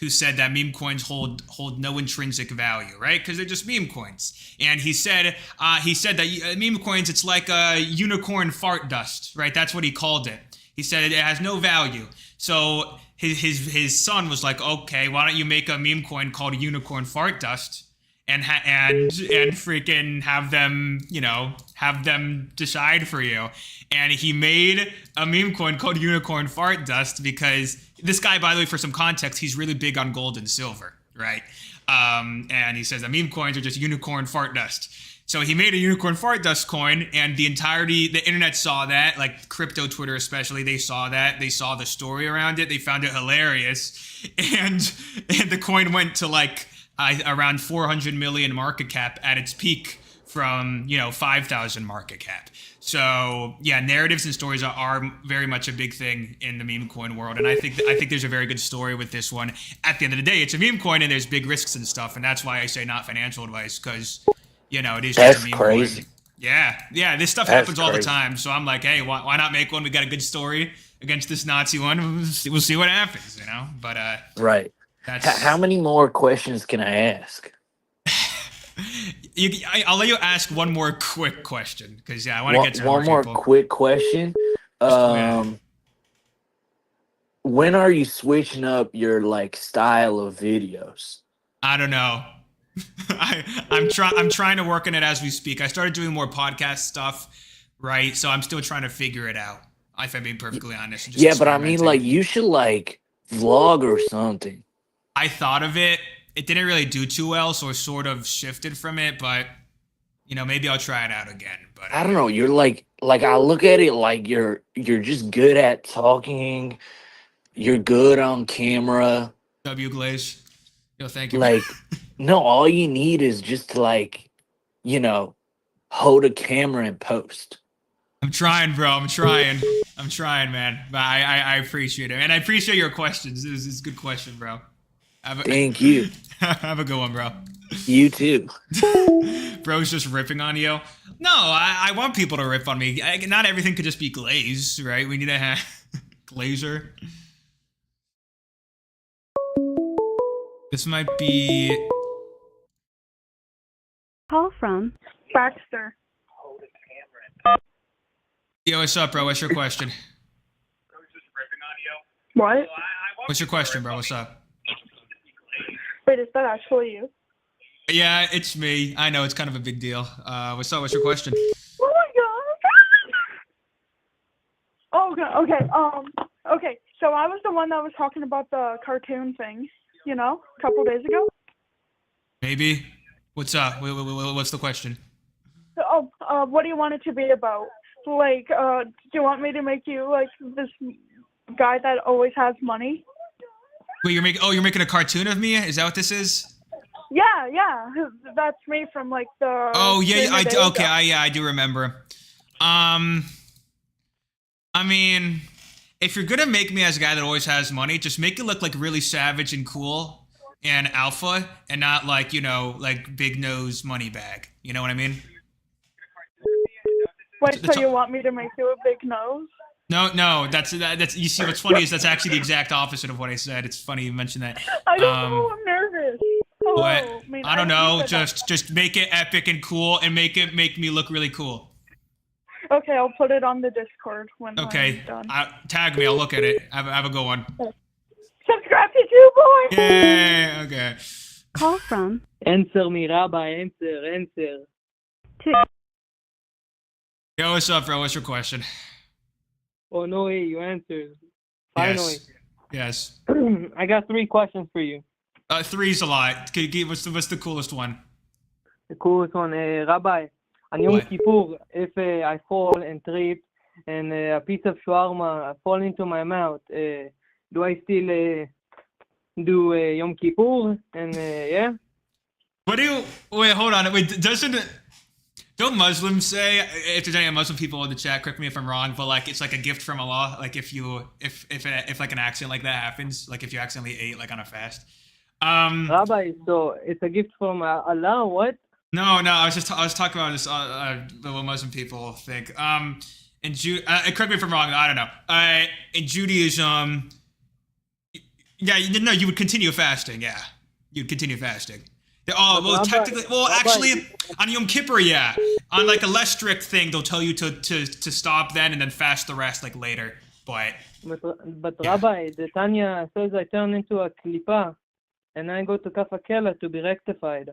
said that meme coins hold no intrinsic value, right? Because they're just meme coins. And he said that meme coins, it's like a unicorn fart dust, right? That's what he called it. He said it has no value. So his son was like, okay, why don't you make a meme coin called unicorn fart dust and freaking have them decide for you. And he made a meme coin called unicorn fart dust because this guy, by the way, for some context, he's really big on gold and silver, right? And he says that meme coins are just unicorn fart dust. So he made a unicorn fart dust coin, and the internet saw that, like crypto Twitter especially, they saw that. They saw the story around it. They found it hilarious. And the coin went to around 400 million market cap at its peak from 5,000 market cap. So yeah, narratives and stories are very much a big thing in the meme coin world, and I think there's a very good story with this one. At the end of the day, it's a meme coin and there's big risks and stuff, and that's why I say not financial advice, because it is just a meme crazy. coin. Yeah, this stuff happens all the time. So I'm like, hey, why not make one? We got a good story against this Nazi one. We'll see what happens, But right. How many more questions can I ask? I'll let you ask one more quick question because I want to get to one more people. Quick question. When are you switching up your style of videos? I don't know. I'm trying to work on it as we speak. I started doing more podcast stuff, right? So I'm still trying to figure it out. If I'm being perfectly honest. Yeah, but I mean, you should vlog or something. I thought of it. It didn't really do too well, so I sort of shifted from it. But maybe I'll try it out again. But I don't know. You're I look at it like you're just good at talking. You're good on camera. W Glaze. Yo, thank you. Like, no, all you need is just to like, you know, hold a camera and post. I'm trying, bro. I'm trying, man. But I appreciate it, and I appreciate your questions. This is a good question, bro. Thank you. Have a good one, bro. You too. Bro's just ripping on you. No, I want people to rip on me. Not everything could just be Glaze, right? We need to have Glazer. This might be. Call from Baxter. Yo, what's up, bro? What's your question? What? What's your question, bro? What's up? Wait, is that actually you? Yeah, it's me. I know it's kind of a big deal. What's up? What's your question? Oh my god. Okay. So I was the one that was talking about the cartoon thing, you know, a couple days ago. Maybe. What's up? What's the question? What do you want it to be about? Like, do you want me to make you like this guy that always has money? Wait, you're making a cartoon of me? Is that what this is? Yeah. That's me from like the. Oh yeah, okay. I do remember. I mean, if you're gonna make me as a guy that always has money, just make it look like really savage and cool and alpha, and not like, you know, like big nose money bag. You know what I mean? Wait, so you want me to make you a big nose? No, that's you see what's funny is that's actually the exact opposite of what I said. It's funny you mentioned that. I don't know, I'm nervous. But I don't know, just make it epic and cool and make me look really cool. Okay, I'll put it on the Discord when I'm done. Tag me, I'll look at it. Have a good one. Subscribe to Two Boys! Yay, okay. Call from Answer me, Rabbi, answer. Yo, what's up, bro? What's your question? Oh, no way, you answered. Finally. Yes. I got 3 questions for you. 3's a lot. What's the coolest one? The coolest one, Rabbi, on Yom Kippur, if I fall and trip and a piece of shawarma fall into my mouth, do I still do Yom Kippur? And yeah? Wait, hold on. Wait, don't Muslims say, if there's any Muslim people in the chat, correct me if I'm wrong, but like it's like a gift from Allah, like if like an accident like that happens, like if you accidentally ate like on a fast. Rabbi, so it's a gift from Allah, what? No, I was talking about this what Muslim people think. Correct me if I'm wrong, I don't know. In Judaism, you would continue fasting, yeah. You'd continue fasting. Technically, actually, on Yom Kippur, yeah. On like a less strict thing, they'll tell you to stop then and then fast the rest like later. But yeah. Rabbi, the Tanya says I turn into a klipa, and I go to kafakela to be rectified.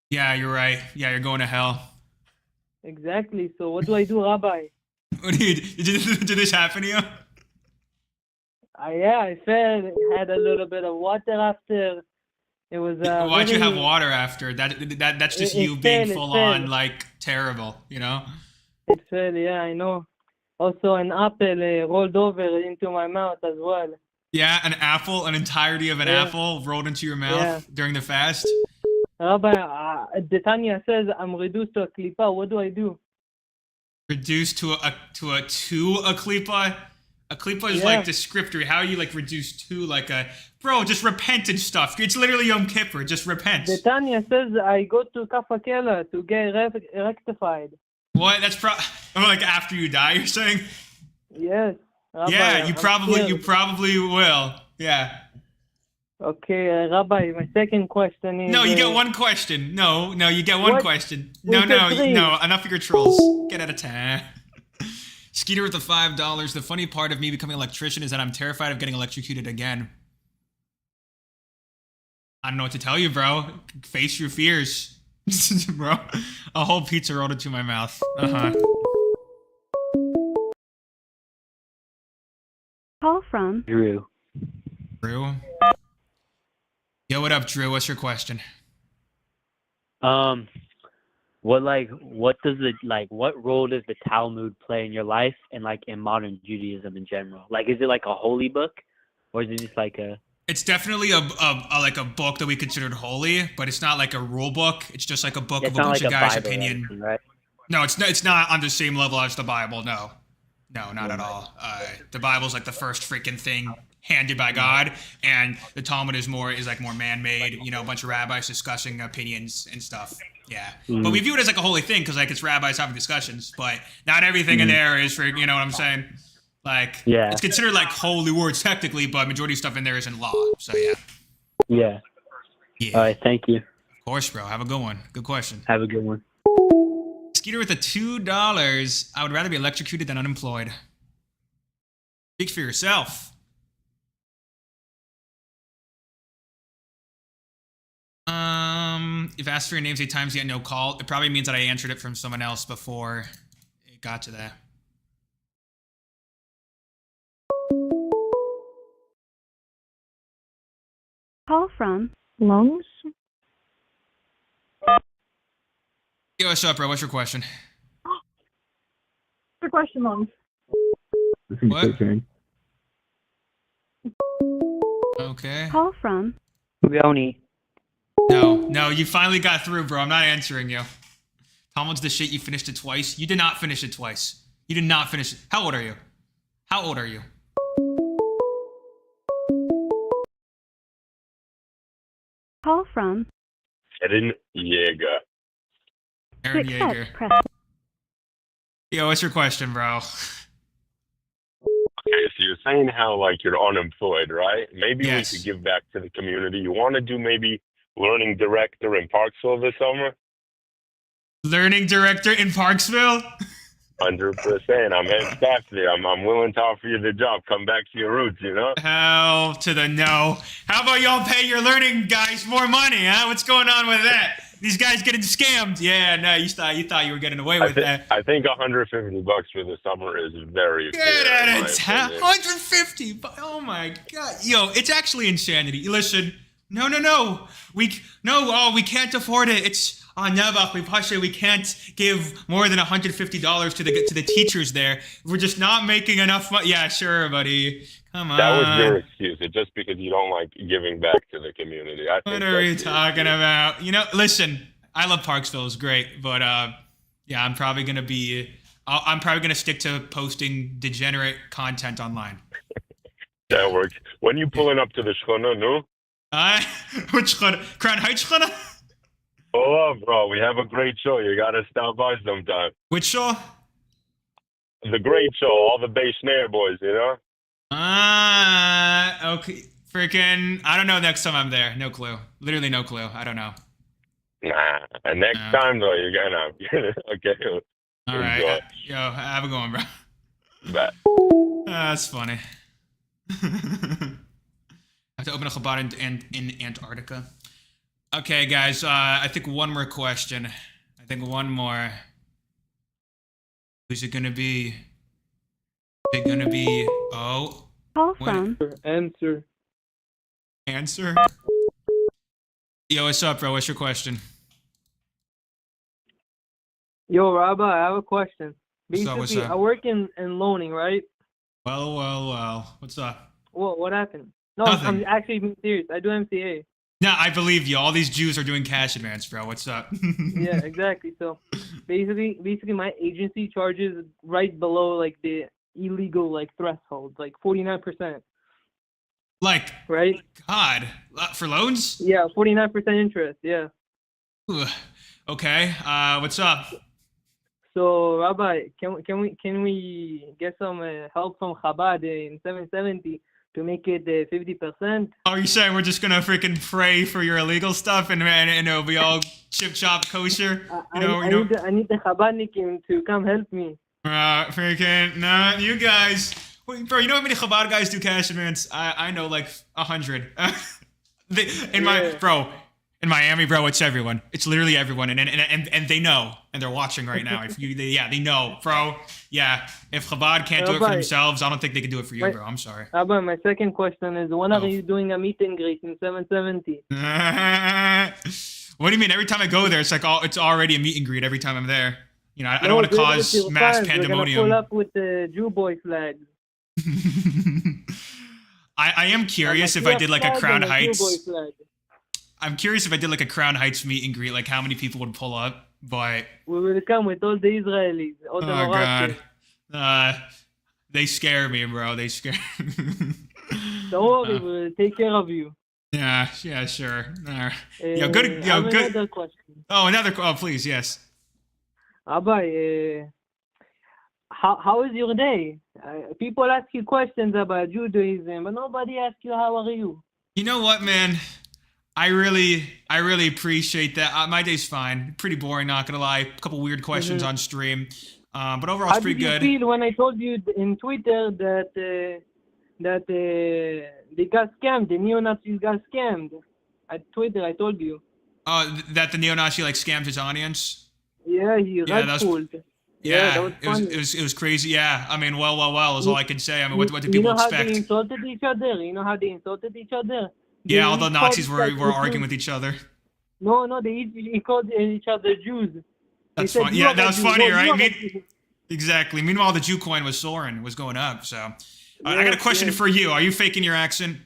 Yeah, you're right. Yeah, you're going to hell. Exactly. So what do I do, Rabbi? Did this happen to you? Yeah, I fell. Had a little bit of water after. It was. Why'd you have water after? That's just you being full on like terrible, you know? It fell. Yeah, I know. Also, an apple rolled over into my mouth as well. Yeah, an entirety of an apple rolled into your mouth during the fast. Rabbi, the Tanya says I'm reduced to a klipa. What do I do? Reduced to a klipa? A klipa is like descriptor. How are you like reduced to like a... Bro, just repent and stuff. It's literally Yom Kippur. Just repent. The Tanya says I go to kafakela to get rectified. What? That's like after you die, you're saying? Yes. Rabbi, yeah, you probably will. Yeah. Okay, Rabbi, my second question is... No, you get one question. No, you get one question. No, enough of your trolls. Get out of town. Skeeter with the $5. The funny part of me becoming an electrician is that I'm terrified of getting electrocuted again. I don't know what to tell you, bro. Face your fears. Bro, a whole pizza rolled into my mouth. Call from Drew. Drew? Yo, what up, Drew? What's your question? What role does the Talmud play in your life and like in modern Judaism in general? Like, is it like a holy book, or is it just like a? It's definitely a like a book that we considered holy, but it's not like a rule book. It's just like a book of a bunch of guys' opinion. Right? No, it's not on the same level as the Bible. No, not at all. The Bible's like the first freaking thing handed by God, and the Talmud is more man-made. You know, a bunch of rabbis discussing opinions and stuff. Yeah, but we view it as like a holy thing because like it's rabbis having discussions, but not everything in there is for, you know what I'm saying? Like, it's considered like holy words technically, but majority of stuff in there isn't law. So Yeah. All right. Thank you. Of course, bro. Have a good one. Good question. Have a good one. Skeeter with the $2. I would rather be electrocuted than unemployed. Speak for yourself. If asked for your names 8 times yet no call, it probably means that I answered it from someone else before it got to that. Call from Lungs. Yo, what's up, bro? What's your question? Good question, Lungs. What? Okay. Call from Rioni. No, you finally got through, bro. I'm not answering you. Talmud's the shit. You finished it twice. You did not finish it twice. You did not finish it. How old are you? How old are you? Call from Eren Yeager. Aaron Success. Yeager. Press. Yo, what's your question, bro? Okay, so you're saying how like you're unemployed, right? Maybe Yes. we could give back to the community. You want to do maybe learning director in Parksville this summer? Learning director in Parksville? 100%. I'm head staff there. I'm willing to offer you the job. Come back to your roots, you know? Hell to the no. How about y'all pay your learning guys more money, huh? What's going on with that? These guys getting scammed. Yeah, no, you thought you were getting away with that. I think $150 for the summer is very Get fair. at in my it. opinion. 150. Oh my god. Yo, it's actually insanity. Listen, no. We can't afford it. It's on Nevach, we can't give more than $150 to the teachers there. We're just not making enough money. Yeah, sure, buddy. Come on. That was your excuse. It's just because you don't like giving back to the community. I think What are you that's your talking excuse. about? You know, listen, I love Parksville. It's great, but yeah, I'm probably gonna stick to posting degenerate content online. That works. When you pulling up to the Shchona, no? Which Crown Heights Shchona? Oh, bro, we have a great show. You gotta stop by sometime. Which show? The great show, all the bass snare boys, you know? Okay. Freaking, I don't know next time I'm there. No clue. Literally no clue. I don't know. Nah. And next time, though, you're gonna. Okay. All right. Yo, have a good one, bro. Bet. That's funny. I have to open a Chabad in Antarctica. Okay, guys. I think one more question. Who's it gonna be? Is it gonna be? Oh. Call when- from Answer. Yo, what's up, bro? What's your question? Yo, Rabbi, I have a question. What's up, Basically, what's up? I work in loaning, right? Well. What's up? What happened? No, Nothing. I'm actually being serious. I do MCA. No, I believe you. All these Jews are doing cash advance, bro. What's up? Yeah, exactly. So basically my agency charges right below like the illegal like threshold, like 49%. Like, right? God, for loans? Yeah, 49% interest. Yeah. Ugh. Okay. What's up? So Rabbi, can we get some help from Chabad in 770 to make it 50%? Oh, you're saying we're just gonna freaking pray for your illegal stuff and it'll be all chip chop kosher? I need the Chabadnikim to come help me. Freaking nah, you guys. Wait, bro, you know how many Chabad guys do cash advance? I know like 100. In Miami, bro, it's everyone. It's literally everyone, and they know, and they're watching right now. They know, bro. Yeah, if Chabad can't do it for Rabbi, themselves, I don't think they can do it for you, bro. I'm sorry. Rabbi, my second question is, when are you doing a meet and greet in 770? What do you mean? Every time I go there, it's already a meet and greet every time I'm there. You know, I don't want to cause mass pandemonium. We're gonna pull up with the Jew boy flags. I am curious if I did like a Crown Heights. I'm curious if I did like a Crown Heights meet and greet, like how many people would pull up. But we will come with all the Israelis. All the God, they scare me, bro. They scare. Don't worry, we'll take care of you. Yeah, sure. Good. Another question. Oh, please, yes. Rabbi, how is your day? People ask you questions about Judaism, but nobody asks you how are you. You know what, man? I really appreciate that. My day's fine. Pretty boring, not gonna lie. A couple weird questions on stream, but overall it's pretty good. How did you feel when I told you in Twitter that they got scammed? The neo-Nazis got scammed. At Twitter, I told you. That the neo-Nazi scammed his audience. Yeah, that was funny. It was crazy. Yeah, I mean, well is all I can say. I mean, what do people expect? You know how they insulted each other? Yeah, all the Nazis were arguing with each other. No, they called each other Jews. That's funny. Yeah, that was funny, right? Exactly. Meanwhile, the Jew coin was soaring, was going up. So, I got a question for you. Are you faking your accent?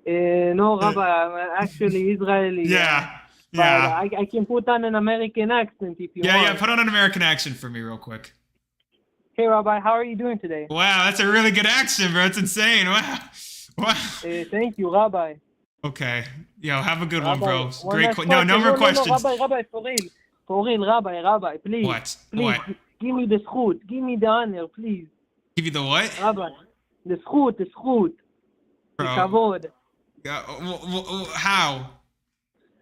No, Rabbi, I'm actually Israeli. Yeah. I can put on an American accent if you want. Yeah, put on an American accent for me real quick. Hey, Rabbi, how are you doing today? Wow, that's a really good accent, bro. It's insane. Wow. Thank you, Rabbi. Okay. Have a good one, bro. Great. No more questions. No, Rabbi, for real, Rabbi, please. What? Please, give me the zchut. Give me the honor, please. Give you the what? Rabbi, the zchut. The kavod. How?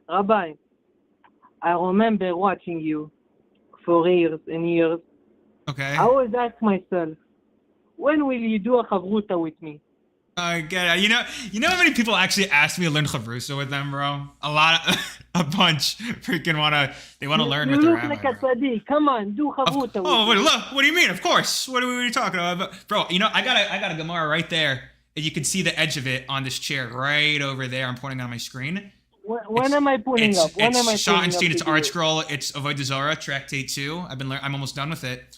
Rabbi, I remember watching you for years and years. Okay. I always ask myself, when will you do a chavruta with me? I get it. You know how many people actually asked me to learn chavrusa with them, bro? A bunch freaking they want to learn with their rabbi. You look like a tzaddik. Come on, do chavruta with me. Look, what do you mean? Of course. What are you talking about? Bro, I got a Gemara right there. And you can see the edge of it on this chair right over there. I'm pointing on my screen. When am I pulling up? It's Schottenstein, it's Art Scroll, it's Avodah Zarah, Tractate 2. I'm almost done with it.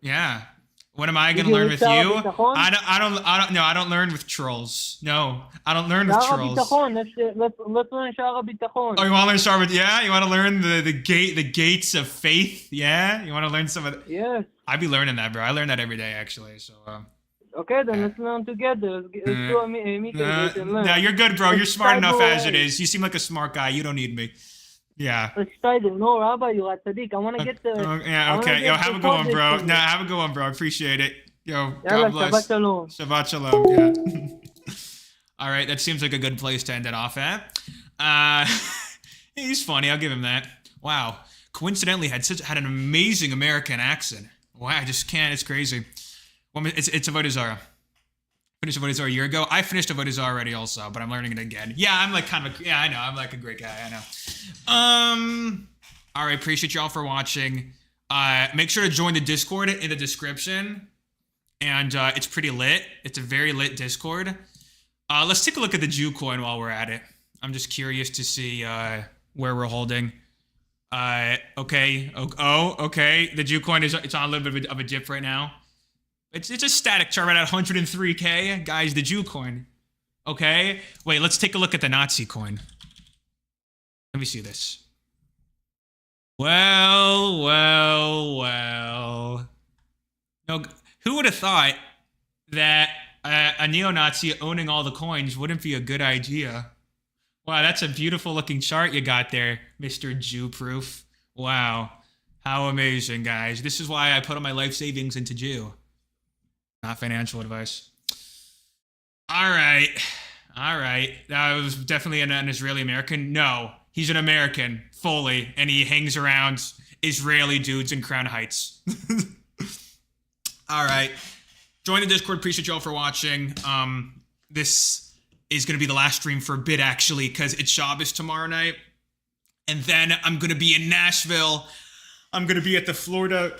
Yeah. What am I gonna learn with you? I don't learn with trolls. No, I don't learn with trolls. Let's learn Shara Bitachon. Oh, you want to learn Shara? Yeah, you want to learn the gates of faith? Yeah, you want to learn some of that? Yes. I be learning that, bro. I learn that every day, actually. So. Okay, then let's learn together. Let's do a meeting and learn. No, you're good, bro. You're smart enough as it is. You seem like a smart guy. You don't need me. Yeah. Let's try this. No, Rabbi, you're a tzaddik. I want to get the... Yeah, okay. Yo, have a good one, bro. No, have a good one, bro. I appreciate it. Yo, God bless. Shabbat shalom. Shabbat shalom, yeah. All right, that seems like a good place to end it off at. He's funny. I'll give him that. Wow. Coincidentally, had an amazing American accent. Wow, I just can't. It's crazy. Well, it's Avodah Zarah. Finished Avodah Zarah a year ago. I finished Avodah Zarah already also, but I'm learning it again. Yeah, I'm like I know. I'm like a great guy. I know. All right, appreciate y'all for watching. Make sure to join the Discord in the description. And it's pretty lit. It's a very lit Discord. Let's take a look at the Jew coin while we're at it. I'm just curious to see where we're holding. Okay. Okay. The Jew coin it's on a little bit of a dip right now. It's a static chart right at 103K. Guys, the Jew coin. Okay. Wait, let's take a look at the Nazi coin. Let me see this. Well. No, who would have thought that a neo-Nazi owning all the coins wouldn't be a good idea? Wow, that's a beautiful looking chart you got there, Mr. Jew-proof. Wow. How amazing, guys. This is why I put all my life savings into Jew. Not financial advice. All right. That was definitely an Israeli American. No, he's an American, fully, and he hangs around Israeli dudes in Crown Heights. All right. Join the Discord. Appreciate y'all for watching. This is going to be the last stream for a bit, actually, because it's Shabbos tomorrow night. And then I'm going to be in Nashville. I'm going to be at the Florida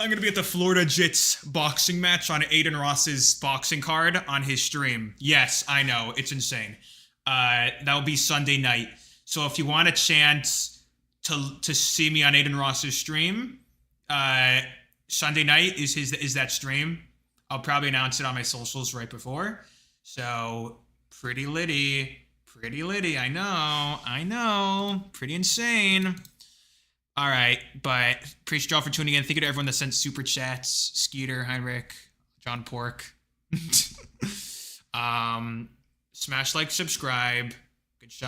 Jits boxing match on Aiden Ross's boxing card on his stream. Yes, I know. It's insane. That will be Sunday night. So if you want a chance to see me on Aiden Ross's stream, Sunday night is that stream. I'll probably announce it on my socials right before. So pretty litty. I know. Pretty insane. All right, but appreciate y'all for tuning in. Thank you to everyone that sent super chats. Skeeter, Heinrich, John Pork. Smash like, subscribe.